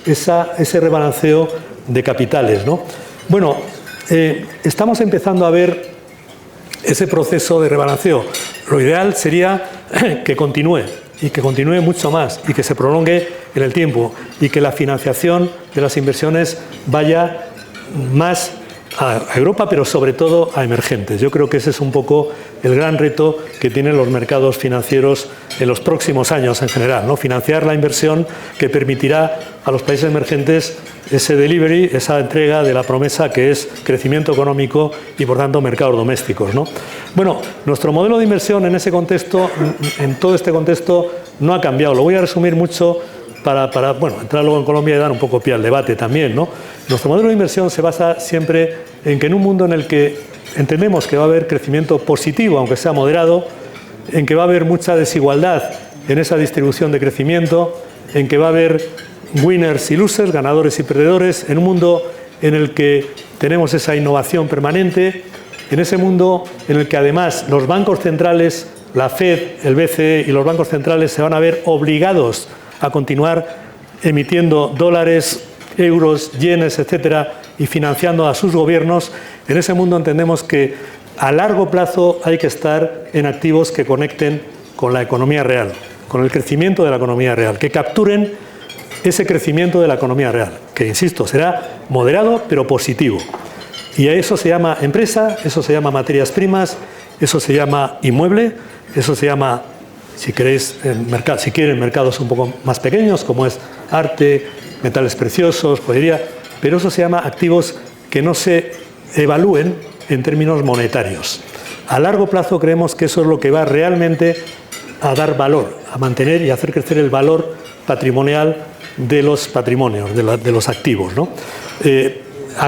ese rebalanceo de capitales, ¿no? Bueno, estamos empezando a ver ese proceso de rebalanceo. Lo ideal sería que continúe y que continúe mucho más y que se prolongue en el tiempo y que la financiación de las inversiones vaya más a Europa, pero sobre todo a emergentes. Yo creo que ese es un poco el gran reto que tienen los mercados financieros en los próximos años en general, ¿no? Financiar la inversión que permitirá a los países emergentes ese delivery, esa entrega de la promesa que es crecimiento económico y, por tanto, mercados domésticos, ¿no? Bueno, nuestro modelo de inversión en ese contexto, en todo este contexto, no ha cambiado. Lo voy a resumir mucho para entrar luego en Colombia y dar un poco pie al debate también, ¿no? Nuestro modelo de inversión se basa siempre en que en un mundo en el que entendemos que va a haber crecimiento positivo, aunque sea moderado, en que va a haber mucha desigualdad en esa distribución de crecimiento, en que va a haber winners y losers, ganadores y perdedores, en un mundo en el que tenemos esa innovación permanente, en ese mundo en el que además los bancos centrales, la Fed, el BCE y los bancos centrales se van a ver obligados a continuar emitiendo dólares, euros, yenes, etcétera, y financiando a sus gobiernos. En ese mundo entendemos que a largo plazo hay que estar en activos que conecten con la economía real, con el crecimiento de la economía real, que capturen ese crecimiento de la economía real, que, insisto, será moderado pero positivo. Y a eso se llama empresa, eso se llama materias primas, eso se llama inmueble, eso se llama, si queréis, si quieren, mercados un poco más pequeños, como es arte, metales preciosos, joyería, pero eso se llama activos que no se evalúen en términos monetarios. A largo plazo creemos que eso es lo que va realmente a dar valor, a mantener y hacer crecer el valor patrimonial de los patrimonios, de los activos, ¿no?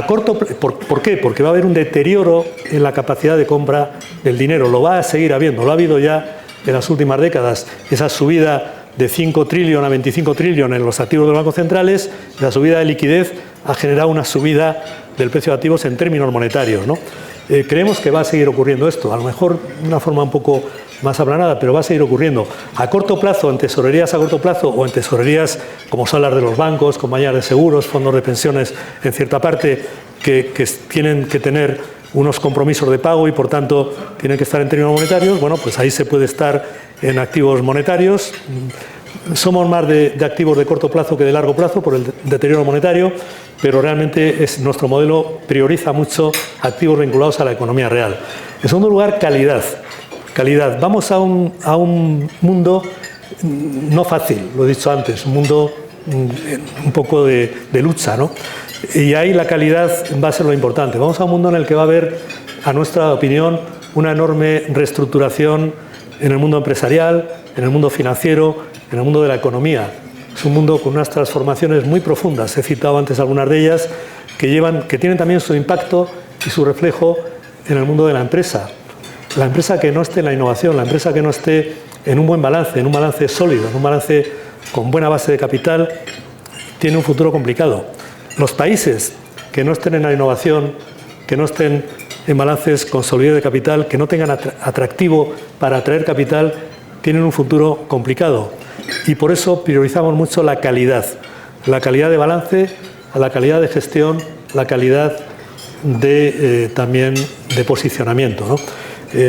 ¿Por qué? Porque va a haber un deterioro en la capacidad de compra del dinero. Lo va a seguir habiendo, lo ha habido ya en las últimas décadas. Esa subida de 5 trillones a 25 trillones en los activos de los bancos centrales, la subida de liquidez ha generado una subida del precio de activos en términos monetarios, ¿no? Creemos que va a seguir ocurriendo esto, a lo mejor de una forma un poco más aplanada, pero va a seguir ocurriendo. A corto plazo, en tesorerías a corto plazo o en tesorerías como son las de los bancos, compañías de seguros, fondos de pensiones, en cierta parte, que tienen que tener unos compromisos de pago y, por tanto, tienen que estar en términos monetarios. Bueno, pues ahí se puede estar en activos monetarios. Somos más de activos de corto plazo que de largo plazo por el deterioro monetario, pero realmente nuestro modelo prioriza mucho activos vinculados a la economía real. En segundo lugar, calidad. Calidad. Vamos a un mundo no fácil, lo he dicho antes, un mundo un poco de lucha, ¿no? Y ahí la calidad va a ser lo importante. Vamos a un mundo en el que va a haber, a nuestra opinión, una enorme reestructuración en el mundo empresarial, en el mundo financiero, en el mundo de la economía. Es un mundo con unas transformaciones muy profundas. He citado antes algunas de ellas que tienen también su impacto y su reflejo en el mundo de la empresa. La empresa que no esté en la innovación, la empresa que no esté en un buen balance, en un balance sólido, en un balance con buena base de capital, tiene un futuro complicado. Los países que no estén en la innovación, que no estén en balances con solidez de capital, que no tengan atractivo para atraer capital, tienen un futuro complicado. Y por eso priorizamos mucho la calidad de balance, la calidad de gestión, la calidad también de posicionamiento, ¿no?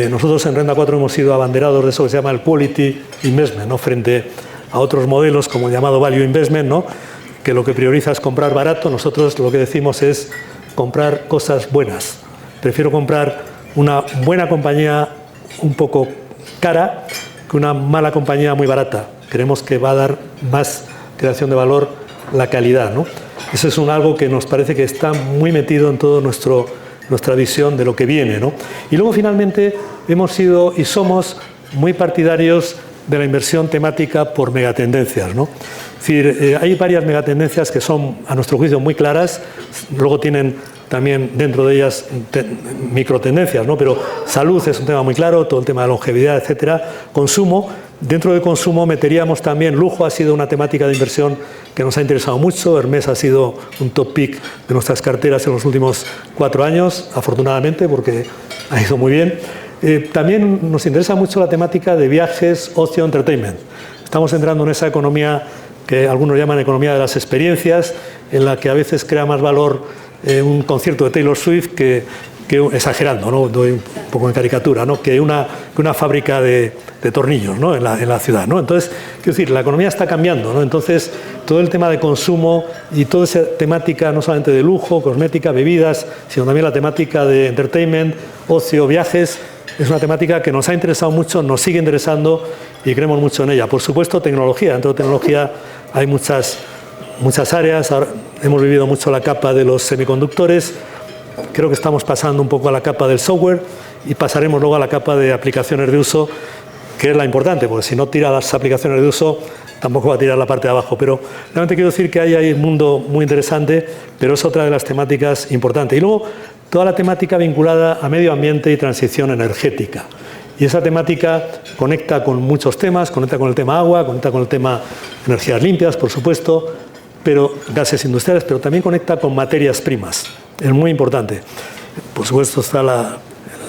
Nosotros en Renta 4 hemos sido abanderados de eso que se llama el Quality Investment, ¿no? Frente a otros modelos como el llamado Value Investment, ¿no? Que lo que prioriza es comprar barato. Nosotros lo que decimos es comprar cosas buenas. Prefiero comprar una buena compañía un poco cara que una mala compañía muy barata. Creemos que va a dar más creación de valor la calidad, ¿no? Eso es algo que nos parece que está muy metido en toda nuestra visión de lo que viene, ¿no? Y luego finalmente hemos sido y somos muy partidarios de la inversión temática por megatendencias, ¿no? Es decir, hay varias megatendencias que son, a nuestro juicio, muy claras, luego tienen también dentro de ellas microtendencias, ¿no? Pero salud es un tema muy claro, todo el tema de longevidad, etcétera. Consumo, dentro de consumo meteríamos también lujo, ha sido una temática de inversión que nos ha interesado mucho. Hermès ha sido un top pick de nuestras carteras en los últimos 4 años, afortunadamente, porque ha ido muy bien. También nos interesa mucho la temática de viajes, ocio, entertainment. Estamos entrando en esa economía que algunos llaman economía de las experiencias, en la que a veces crea más valor un concierto de Taylor Swift que exagerando, ¿no? Doy un poco en caricatura, ¿no? que una fábrica de tornillos, ¿no? en la ciudad, ¿no? Entonces, quiero decir, la economía está cambiando, ¿no? Entonces, todo el tema de consumo y toda esa temática no solamente de lujo, cosmética, bebidas, sino también la temática de entertainment, ocio, viajes, es una temática que nos ha interesado mucho, nos sigue interesando y creemos mucho en ella. Por supuesto, tecnología. Dentro de tecnología hay muchas áreas. Ahora hemos vivido mucho la capa de los semiconductores. Creo que estamos pasando un poco a la capa del software y pasaremos luego a la capa de aplicaciones de uso, que es la importante, porque si no tira las aplicaciones de uso, tampoco va a tirar la parte de abajo. Pero realmente quiero decir que hay un mundo muy interesante, pero es otra de las temáticas importantes. Y luego toda la temática vinculada a medio ambiente y transición energética. Y esa temática conecta con muchos temas, conecta con el tema agua, conecta con el tema energías limpias, por supuesto, pero gases industriales, pero también conecta con materias primas. Es muy importante. Por supuesto está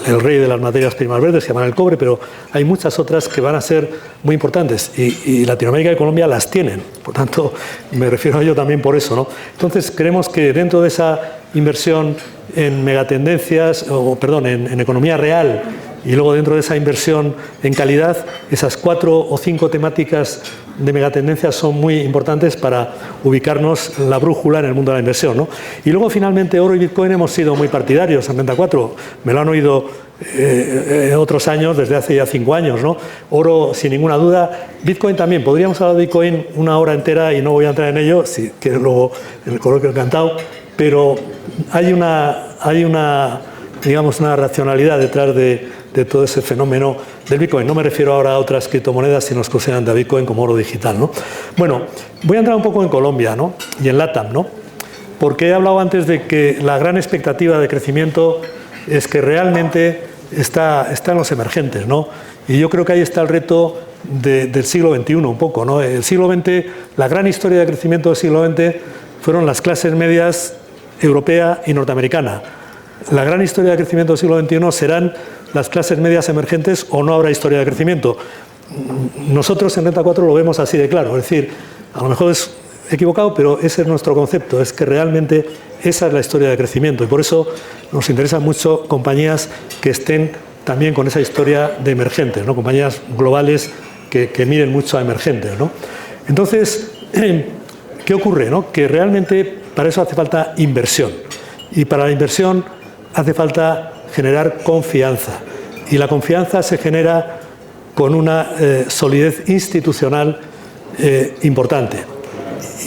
el rey de las materias primas verdes, que se llaman el cobre, pero hay muchas otras que van a ser muy importantes y Latinoamérica y Colombia las tienen. Por tanto, me refiero a ello también por eso, ¿no? Entonces, creemos que dentro de esa inversión en megatendencias, en economía real, y luego dentro de esa inversión en calidad, esas 4 o 5 temáticas de megatendencias son muy importantes para ubicarnos la brújula en el mundo de la inversión, ¿no? Y luego finalmente oro y Bitcoin hemos sido muy partidarios en Renta 4, me lo han oído otros años, desde hace ya 5 años, ¿no? Oro sin ninguna duda, Bitcoin también, podríamos hablar de Bitcoin una hora entera y no voy a entrar en ello, si quieres luego en el coloquio encantado, pero hay una digamos, una racionalidad detrás de todo ese fenómeno del Bitcoin. No me refiero ahora a otras criptomonedas, sino que consideran de Bitcoin como oro digital, ¿no? Bueno, voy a entrar un poco en Colombia, ¿no? Y en LATAM, ¿no? Porque he hablado antes de que la gran expectativa de crecimiento es que realmente está en los emergentes, ¿no? Y yo creo que ahí está el reto del siglo XXI, un poco, ¿no? El siglo XX, la gran historia de crecimiento del siglo XX fueron las clases medias europea y norteamericana. La gran historia de crecimiento del siglo XXI serán las clases medias emergentes o no habrá historia de crecimiento. Nosotros en Renta 4 lo vemos así de claro, es decir, a lo mejor es equivocado, pero ese es nuestro concepto, es que realmente esa es la historia de crecimiento y por eso nos interesan mucho compañías que estén también con esa historia de emergentes, ¿no? Compañías globales que miren mucho a emergentes, ¿no? Entonces, ¿qué ocurre, no? Que realmente para eso hace falta inversión y para la inversión hace falta generar confianza y la confianza se genera con una solidez institucional importante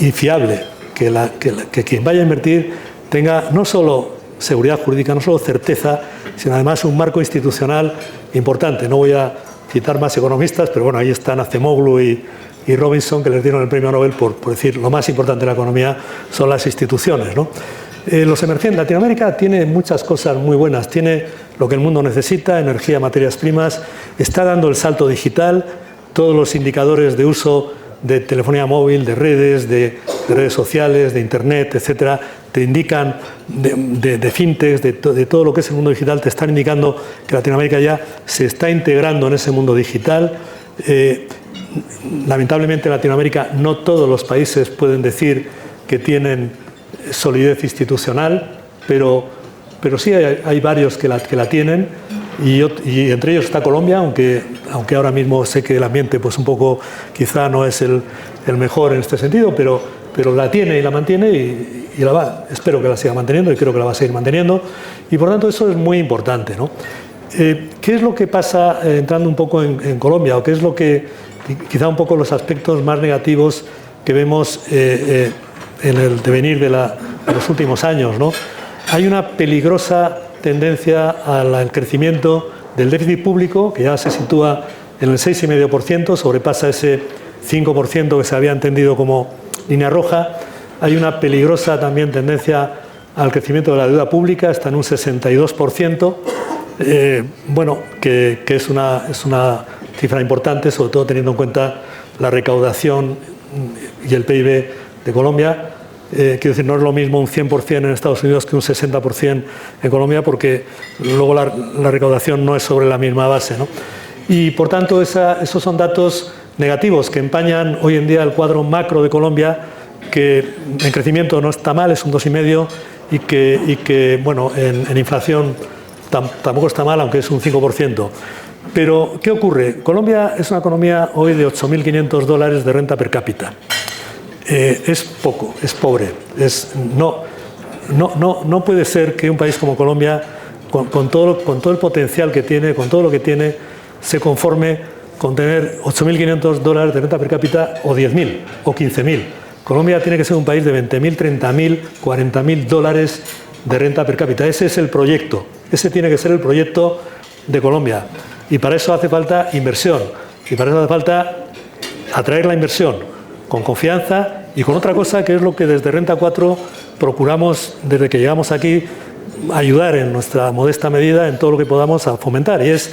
y fiable, que quien vaya a invertir tenga no solo seguridad jurídica, no solo certeza, sino además un marco institucional importante. No voy a citar más economistas, pero bueno, ahí están Acemoglu y Robinson, que les dieron el premio Nobel por decir lo más importante de la economía son las instituciones, ¿no? Los emergentes, Latinoamérica tiene muchas cosas muy buenas, tiene lo que el mundo necesita, energía, materias primas, está dando el salto digital, todos los indicadores de uso de telefonía móvil, de redes sociales, de internet, etcétera, te indican de fintechs, de todo lo que es el mundo digital, te están indicando que Latinoamérica ya se está integrando en ese mundo digital. Lamentablemente en Latinoamérica no todos los países pueden decir que tienen solidez institucional, pero sí hay varios que la tienen y entre ellos está Colombia, aunque ahora mismo sé que el ambiente pues un poco quizá no es el mejor en este sentido, pero la tiene y la mantiene y espero que la siga manteniendo y creo que la va a seguir manteniendo y por tanto eso es muy importante, ¿no? ¿Qué es lo que pasa entrando un poco en Colombia o qué es lo que quizá un poco los aspectos más negativos que vemos en el devenir de los últimos años, ¿no? Hay una peligrosa tendencia al crecimiento del déficit público, que ya se sitúa en el 6,5%, sobrepasa ese 5% que se había entendido como línea roja. Hay una peligrosa también tendencia al crecimiento de la deuda pública, está en un 62%, bueno, que es una cifra importante, sobre todo teniendo en cuenta la recaudación y el PIB de Colombia. Quiero decir, no es lo mismo un 100% en Estados Unidos que un 60% en Colombia, porque luego la recaudación no es sobre la misma base, ¿no? Y por tanto esos son datos negativos que empañan hoy en día el cuadro macro de Colombia, que en crecimiento no está mal, es un 2,5%, y que bueno, en inflación tampoco está mal, aunque es un 5%. Pero, ¿qué ocurre? Colombia es una economía hoy de $8.500 de renta per cápita. Es poco, es pobre. No puede ser que un país como Colombia, con todo el potencial que tiene, con todo lo que tiene, se conforme con tener $8.500 de renta per cápita o 10.000 o 15.000. Colombia tiene que ser un país de 20.000, 30.000, 40.000 de renta per cápita. Ese es el proyecto. Ese tiene que ser el proyecto de Colombia. Y para eso hace falta inversión. Y para eso hace falta atraer la inversión con confianza y con otra cosa que es lo que desde Renta 4 procuramos, desde que llegamos aquí, ayudar en nuestra modesta medida en todo lo que podamos a fomentar. Y es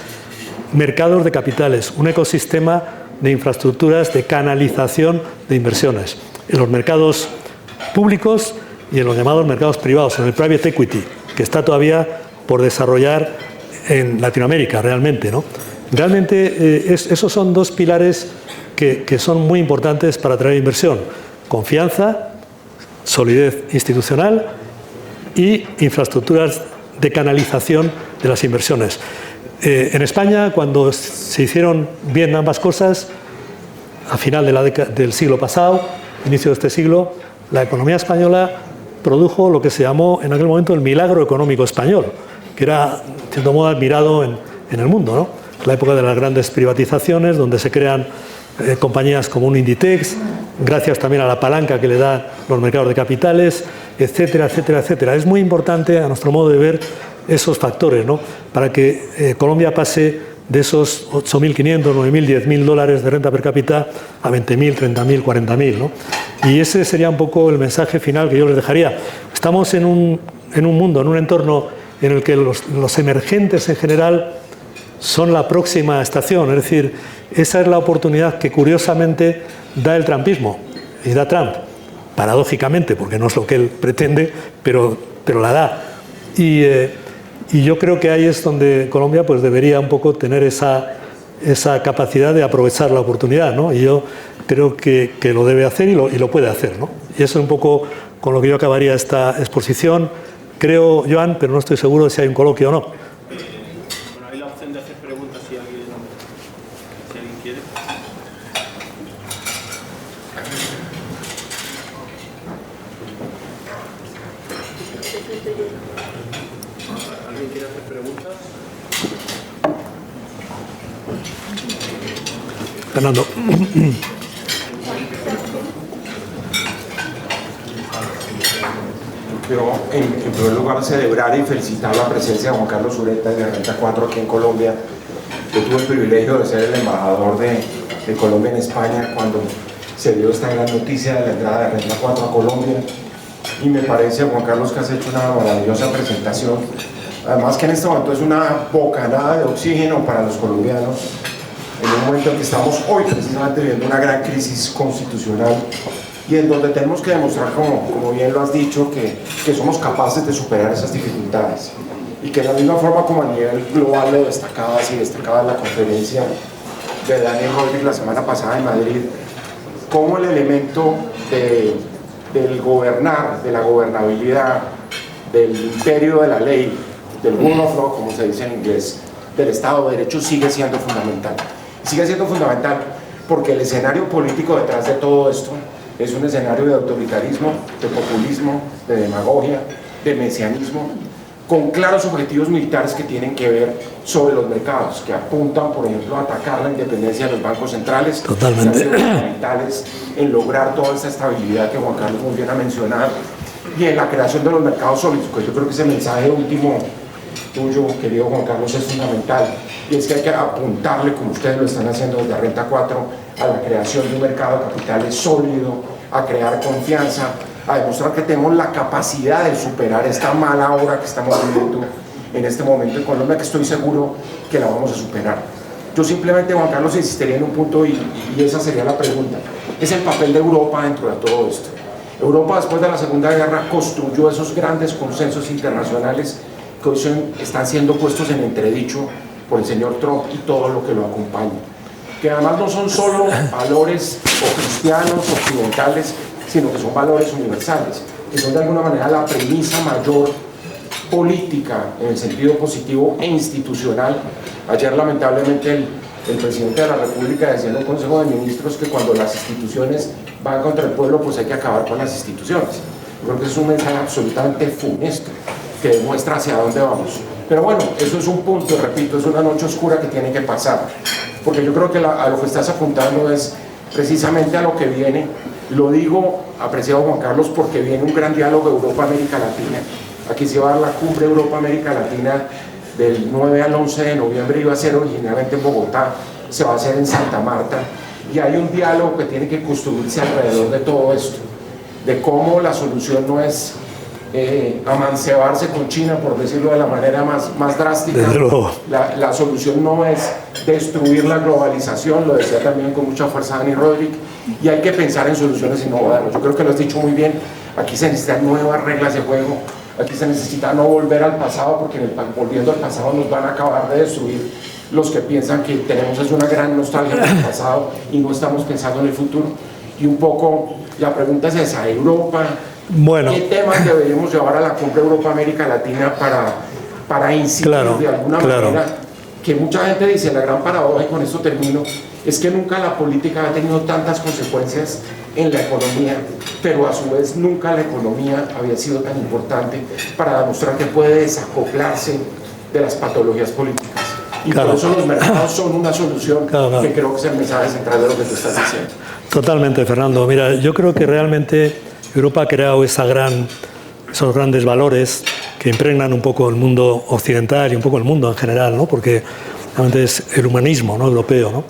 mercados de capitales, un ecosistema de infraestructuras, de canalización de inversiones. En los mercados públicos y en los llamados mercados privados, en el private equity, que está todavía por desarrollar en Latinoamérica realmente, ¿no? Realmente esos son dos pilares que son muy importantes para atraer inversión: confianza, solidez institucional y infraestructuras de canalización de las inversiones. En España, cuando se hicieron bien ambas cosas, a final del siglo pasado, inicio de este siglo, la economía española produjo lo que se llamó en aquel momento el milagro económico español, que era, de cierto modo, admirado en el mundo, ¿no? La época de las grandes privatizaciones, donde se crean compañías como un Inditex, gracias también a la palanca que le dan los mercados de capitales, etcétera, etcétera, etcétera. Es muy importante, a nuestro modo de ver, esos factores, ¿no? Para que Colombia pase de esos 8.500, 9.000, 10.000 de renta per cápita a 20.000, 30.000, 40.000, ¿no? Y ese sería un poco el mensaje final que yo les dejaría. Estamos en un mundo, en un entorno en el que los emergentes en general son la próxima estación, es decir, esa es la oportunidad que curiosamente da el trumpismo y da Trump, paradójicamente, porque no es lo que él pretende, pero la da. Y yo creo que ahí es donde Colombia pues debería un poco tener esa capacidad de aprovechar la oportunidad, ¿no? Y yo creo que lo debe hacer y lo puede hacer, ¿no? Y eso es un poco con lo que yo acabaría esta exposición. Creo, Joan, pero no estoy seguro de si hay un coloquio o no. Bueno, hay la opción de hacer preguntas si alguien quiere. ¿Alguien quiere hacer preguntas? Fernando. Quiero, en primer lugar, celebrar y felicitar la presencia de Juan Carlos Ureta de Renta 4 aquí en Colombia. Yo tuve el privilegio de ser el embajador de Colombia en España cuando se dio esta gran noticia de la entrada de Renta 4 a Colombia. Y me parece, Juan Carlos, que has hecho una maravillosa presentación. Además que en este momento es una bocanada de oxígeno para los colombianos, en un momento en que estamos hoy precisamente viviendo una gran crisis constitucional y en donde tenemos que demostrar, como bien lo has dicho, que somos capaces de superar esas dificultades y que de la misma forma como a nivel global lo destacabas y destacaba en la conferencia de Daniel Rodríguez la semana pasada en Madrid, como el elemento del gobernar, de la gobernabilidad, del imperio de la ley, del rule of law, como se dice en inglés, del Estado de Derecho, sigue siendo fundamental. Sigue siendo fundamental porque el escenario político detrás de todo esto es un escenario de autoritarismo, de populismo, de demagogia, de mesianismo, con claros objetivos militares que tienen que ver sobre los mercados, que apuntan, por ejemplo, a atacar la independencia de los bancos centrales. Totalmente. Que han sido fundamentales en lograr toda esta estabilidad que Juan Carlos muy bien ha mencionado, y en la creación de los mercados sólidos, que yo creo que ese mensaje último tuyo, querido Juan Carlos, es fundamental, y es que hay que apuntarle, como ustedes lo están haciendo desde Renta 4, a la creación de un mercado de capitales sólido, a crear confianza, a demostrar que tenemos la capacidad de superar esta mala hora que estamos viviendo en este momento en Colombia, que estoy seguro que la vamos a superar. Yo simplemente, Juan Carlos, insistiría en un punto y esa sería la pregunta. Es el papel de Europa dentro de todo esto. Europa, después de la Segunda Guerra, construyó esos grandes consensos internacionales que hoy están siendo puestos en entredicho por el señor Trump y todo lo que lo acompaña. Que además no son solo valores o cristianos occidentales, sino que son valores universales, que son de alguna manera la premisa mayor política en el sentido positivo e institucional. Ayer lamentablemente el presidente de la República decía en un Consejo de Ministros que cuando las instituciones van contra el pueblo, pues hay que acabar con las instituciones. Yo creo que es un mensaje absolutamente funesto que demuestra hacia dónde vamos. Pero bueno, eso es un punto, repito, es una noche oscura que tiene que pasar, porque yo creo que a lo que estás apuntando es precisamente a lo que viene. Lo digo, apreciado Juan Carlos, porque viene un gran diálogo Europa-América Latina. Aquí se va a dar la cumbre Europa-América Latina del 9 al 11 de noviembre, iba a ser originalmente en Bogotá, se va a hacer en Santa Marta, y hay un diálogo que tiene que construirse alrededor de todo esto, de cómo la solución no es amancebarse con China, por decirlo de la manera más drástica. La solución no es destruir la globalización, lo decía también con mucha fuerza Dani Rodríguez, y hay que pensar en soluciones innovadoras. Yo creo que lo has dicho muy bien, aquí se necesitan nuevas reglas de juego, aquí se necesita no volver al pasado, porque volviendo al pasado nos van a acabar de destruir los que piensan que tenemos es una gran nostalgia del pasado y no estamos pensando en el futuro. Y un poco la pregunta es esa, Europa, bueno, ¿qué temas deberíamos llevar a la cumbre Europa-América Latina para incidir de alguna manera? Que mucha gente dice, la gran paradoja, y con esto termino, es que nunca la política ha tenido tantas consecuencias en la economía, pero a su vez nunca la economía había sido tan importante para demostrar que puede desacoplarse de las patologías políticas. Y por eso los mercados son una solución, que creo que es el mensaje central de lo que tú estás diciendo. Totalmente, Fernando. Mira, yo creo que realmente Europa ha creado esos grandes valores que impregnan un poco el mundo occidental y un poco el mundo en general, ¿no? Porque realmente es el humanismo, ¿no?, europeo, ¿no?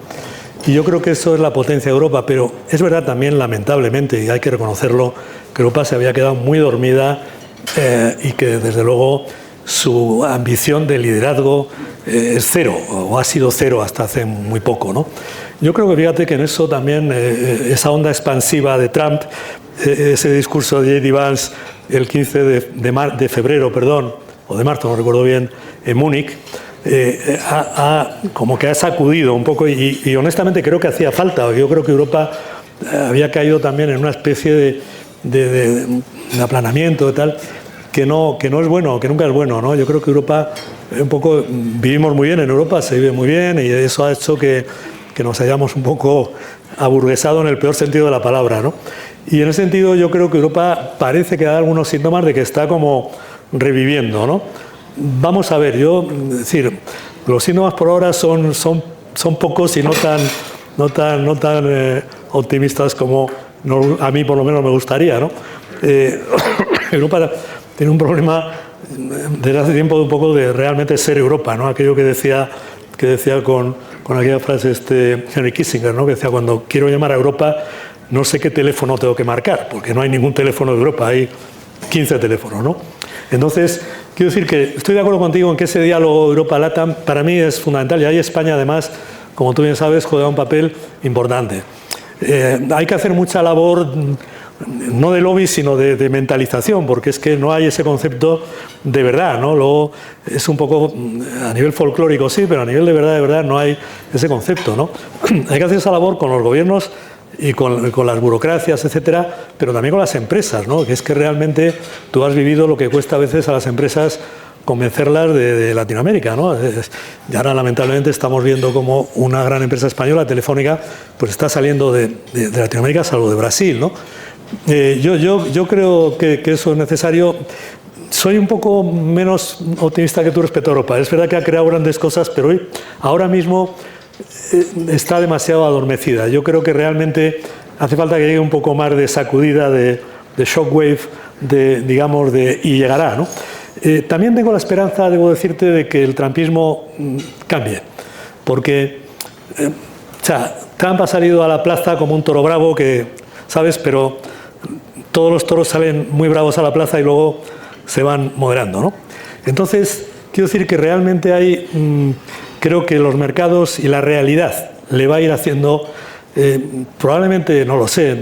Y yo creo que eso es la potencia de Europa, pero es verdad también, lamentablemente, y hay que reconocerlo, que Europa se había quedado muy dormida y que desde luego su ambición de liderazgo es cero, o ha sido cero hasta hace muy poco, ¿no? Yo creo que fíjate que en eso también esa onda expansiva de Trump, ese discurso de J.D. Vance el 15 de febrero, o de marzo, no recuerdo bien, en Múnich, como que ha sacudido un poco y honestamente creo que hacía falta. Yo creo que Europa había caído también en una especie de aplanamiento y tal, que no es bueno, que nunca es bueno, ¿no? Yo creo que Europa, un poco, vivimos muy bien en Europa, se vive muy bien y eso ha hecho que nos hayamos un poco aburguesado en el peor sentido de la palabra, ¿no? Y en ese sentido yo creo que Europa parece que da algunos síntomas de que está como reviviendo, ¿no? Vamos a ver, es decir, los síntomas por ahora son pocos y no tan optimistas como a mí por lo menos me gustaría, ¿no? Europa tiene un problema desde hace tiempo un poco de realmente ser Europa, ¿no? Aquello que decía con aquella frase Henry Kissinger, ¿no? Que decía, cuando quiero llamar a Europa no sé qué teléfono tengo que marcar, porque no hay ningún teléfono de Europa, hay 15 teléfonos, ¿no? Entonces, quiero decir que estoy de acuerdo contigo en que ese diálogo Europa-LATAM para mí es fundamental, y ahí España además, como tú bien sabes, juega un papel importante. Hay que hacer mucha labor, no de lobby, sino de mentalización, porque es que no hay ese concepto de verdad, ¿no? Luego es un poco a nivel folclórico, sí, pero a nivel de verdad no hay ese concepto, ¿no? Hay que hacer esa labor con los gobiernos y con las burocracias, etcétera, pero también con las empresas, ¿no? Que es que realmente tú has vivido lo que cuesta a veces a las empresas convencerlas de Latinoamérica, ¿no? Y ahora lamentablemente estamos viendo como una gran empresa española, Telefónica, pues está saliendo de Latinoamérica, salvo de Brasil, ¿no? Yo creo que eso es necesario. Soy un poco menos optimista que tú respecto a Europa. Es verdad que ha creado grandes cosas, pero hoy, ahora mismo, está demasiado adormecida. Yo creo que realmente hace falta que llegue un poco más de sacudida, de shockwave, y llegará, ¿no? También tengo la esperanza, debo decirte, de que el trumpismo cambie, porque Trump ha salido a la plaza como un toro bravo, que, ¿sabes? Pero todos los toros salen muy bravos a la plaza y luego se van moderando, ¿no? Entonces, quiero decir que realmente hay, creo que los mercados y la realidad le va a ir haciendo, probablemente, no lo sé,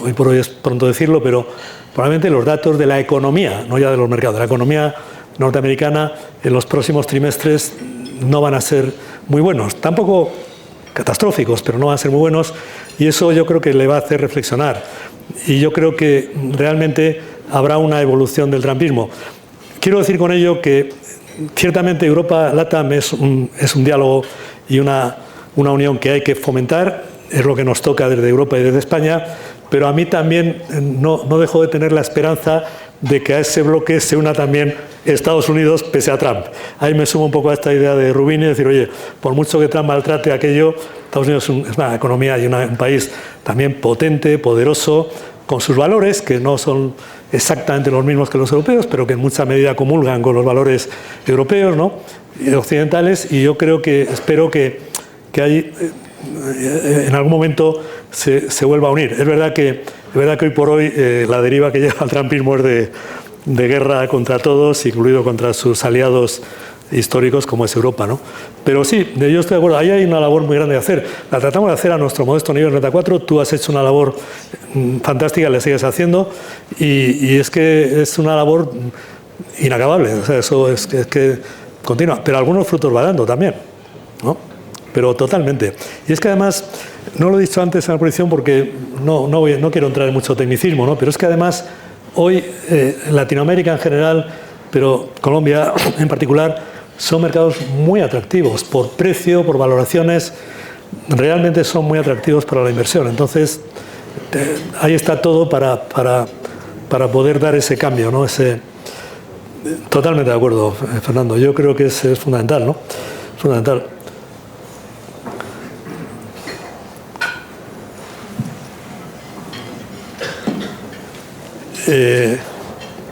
hoy por hoy es pronto decirlo, pero probablemente los datos de la economía, no ya de los mercados, de la economía norteamericana en los próximos trimestres no van a ser muy buenos. Tampoco catastróficos, pero no van a ser muy buenos, y eso yo creo que le va a hacer reflexionar. Y yo creo que realmente habrá una evolución del trumpismo. Quiero decir con ello que ciertamente Europa-LATAM es un diálogo y una unión que hay que fomentar, es lo que nos toca desde Europa y desde España, pero a mí también no dejo de tener la esperanza de que a ese bloque se una también Estados Unidos pese a Trump. Ahí me sumo un poco a esta idea de Rubini, de decir, oye, por mucho que Trump maltrate aquello, Estados Unidos es una economía y un país también potente, poderoso, con sus valores, que no son exactamente los mismos que los europeos, pero que en mucha medida comulgan con los valores europeos, ¿no? Y occidentales, y yo creo que, espero que hay, en algún momento se vuelva a unir. Es verdad que hoy por hoy la deriva que lleva el trumpismo es de guerra contra todos, incluido contra sus aliados históricos como es Europa, ¿no? Pero sí, yo estoy de acuerdo, ahí hay una labor muy grande de hacer. La tratamos de hacer a nuestro modesto nivel 94, tú has hecho una labor fantástica, la sigues haciendo, y es que es una labor inacabable, o sea, eso es que continúa, pero algunos frutos va dando también, ¿no? Pero totalmente. Y es que además, no lo he dicho antes en la proyección porque no quiero entrar en mucho tecnicismo, ¿no? Pero es que además hoy Latinoamérica en general, pero Colombia en particular, son mercados muy atractivos por precio, por valoraciones, realmente son muy atractivos para la inversión. Entonces, ahí está todo para poder dar ese cambio, ¿no? Totalmente de acuerdo, Fernando. Yo creo que es fundamental, ¿no? Fundamental.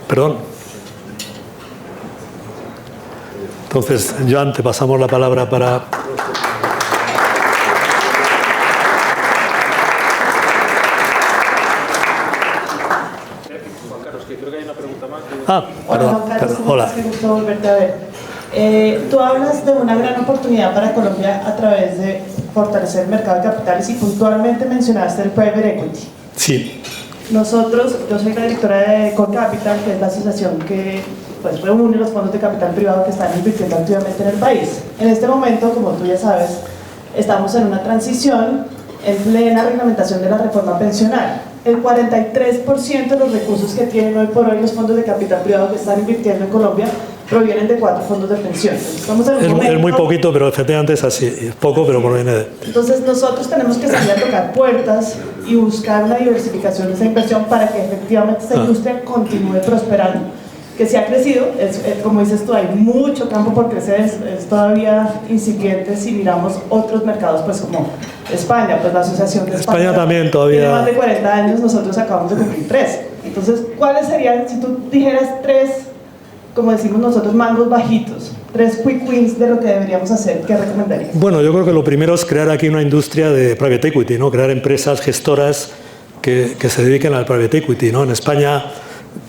Perdón. Entonces, Joan, te pasamos la palabra para... Juan Carlos, que creo que hay una pregunta más. Hola. Me gusta volverte a ver. Tú hablas de una gran oportunidad para Colombia a través de fortalecer el mercado de capitales y puntualmente mencionaste el private equity. Sí. Nosotros, yo soy la directora de Colcapital, que es la asociación que pues reúne los fondos de capital privado que están invirtiendo activamente en el país. En este momento, como tú ya sabes, estamos en una transición en plena reglamentación de la reforma pensional. El 43% de los recursos que tienen hoy por hoy los fondos de capital privado que están invirtiendo en Colombia provienen de 4 fondos de pensión. Estamos en un momento, es muy poquito, pero efectivamente es así. Es poco, pero proviene de... Entonces nosotros tenemos que salir a tocar puertas y buscar una diversificación de esa inversión para que efectivamente esta industria continúe prosperando. Que se ha crecido, como dices tú, hay mucho campo por crecer, es todavía incipiente si miramos otros mercados, pues como España, pues la Asociación de España también todavía tiene más de 40 años, nosotros acabamos de cumplir 3. Entonces, ¿cuáles serían, si tú dijeras 3, como decimos nosotros, mangos bajitos, 3 quick wins de lo que deberíamos hacer, qué recomendarías? Bueno, yo creo que lo primero es crear aquí una industria de private equity, ¿no? Crear empresas gestoras que se dediquen al private equity, ¿no? En España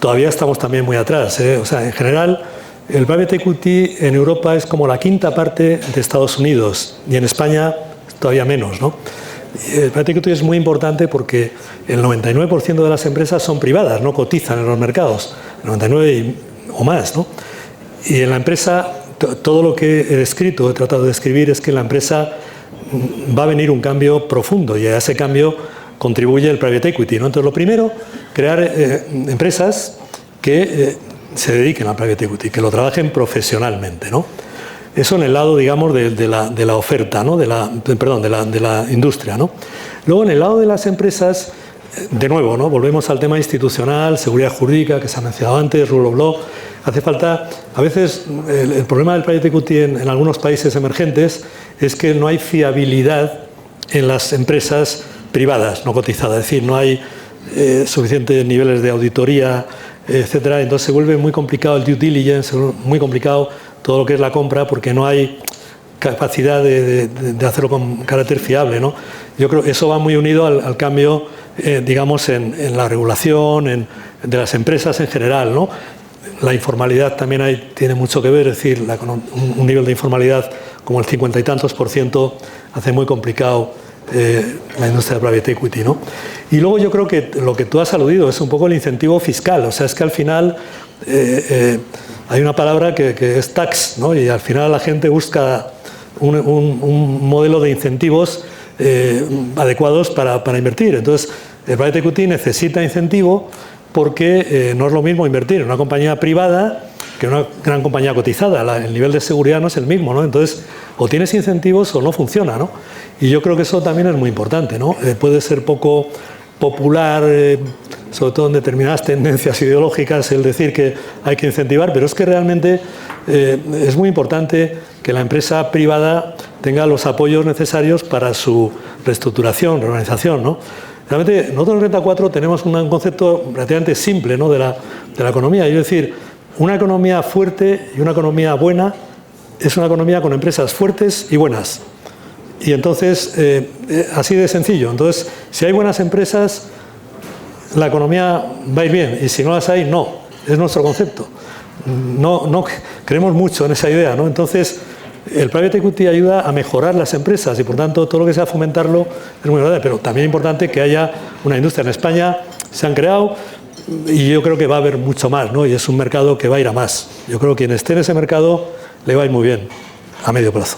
todavía estamos también muy atrás, ¿eh? O sea, en general, el private equity en Europa es como la 5ª parte de Estados Unidos y en España todavía menos, ¿no? El private equity es muy importante porque el 99% de las empresas son privadas, no cotizan en los mercados, el 99% o más, ¿no? Y en la empresa, todo lo que he escrito, he tratado de escribir, es que en la empresa va a venir un cambio profundo y a ese cambio contribuye el private equity, ¿no? Entonces, lo primero, crear empresas que se dediquen al private equity, que lo trabajen profesionalmente, ¿no? Eso en el lado, digamos, de la oferta, ¿no? de la industria, ¿no? Luego, en el lado de las empresas, de nuevo, ¿no? Volvemos al tema institucional, seguridad jurídica, que se ha mencionado antes, rule of law. Hace falta, a veces, el problema del private equity en algunos países emergentes es que no hay fiabilidad en las empresas privadas no cotizadas, es decir, no hay suficientes niveles de auditoría etcétera. Entonces se vuelve muy complicado el due diligence, muy complicado todo lo que es la compra, porque no hay capacidad de hacerlo con carácter fiable, ¿no? Yo creo que eso va muy unido al cambio, digamos, en la regulación, de las empresas en general, ¿no? La informalidad también tiene mucho que ver, es decir, un nivel de informalidad como el 50 y tantos % hace muy complicado la industria de private equity, ¿no? Y luego yo creo que lo que tú has aludido es un poco el incentivo fiscal, o sea, es que al final hay una palabra que es tax, ¿no? Y al final la gente busca un modelo de incentivos adecuados para invertir. Entonces, el private equity necesita incentivo porque no es lo mismo invertir en una compañía privada que en una gran compañía cotizada. El nivel de seguridad no es el mismo, ¿no? Entonces, o tienes incentivos o no funciona, ¿no? Y yo creo que eso también es muy importante, ¿no? Puede ser poco popular, sobre todo en determinadas tendencias ideológicas, el decir que hay que incentivar, pero es que realmente es muy importante que la empresa privada tenga los apoyos necesarios para su reestructuración, reorganización, ¿no? Realmente nosotros en Renta 4 tenemos un concepto relativamente simple, ¿no?, de la economía, es decir, una economía fuerte y una economía buena es una economía con empresas fuertes y buenas. Y entonces, así de sencillo. Entonces, si hay buenas empresas, la economía va a ir bien. Y si no las hay, no. Es nuestro concepto. No creemos mucho en esa idea, ¿no? Entonces, el private equity ayuda a mejorar las empresas y, por tanto, todo lo que sea fomentarlo es muy importante. Pero también es importante que haya una industria. En España se han creado y yo creo que va a haber mucho más, ¿no? Y es un mercado que va a ir a más. Yo creo que quien esté en ese mercado le va a ir muy bien a medio plazo.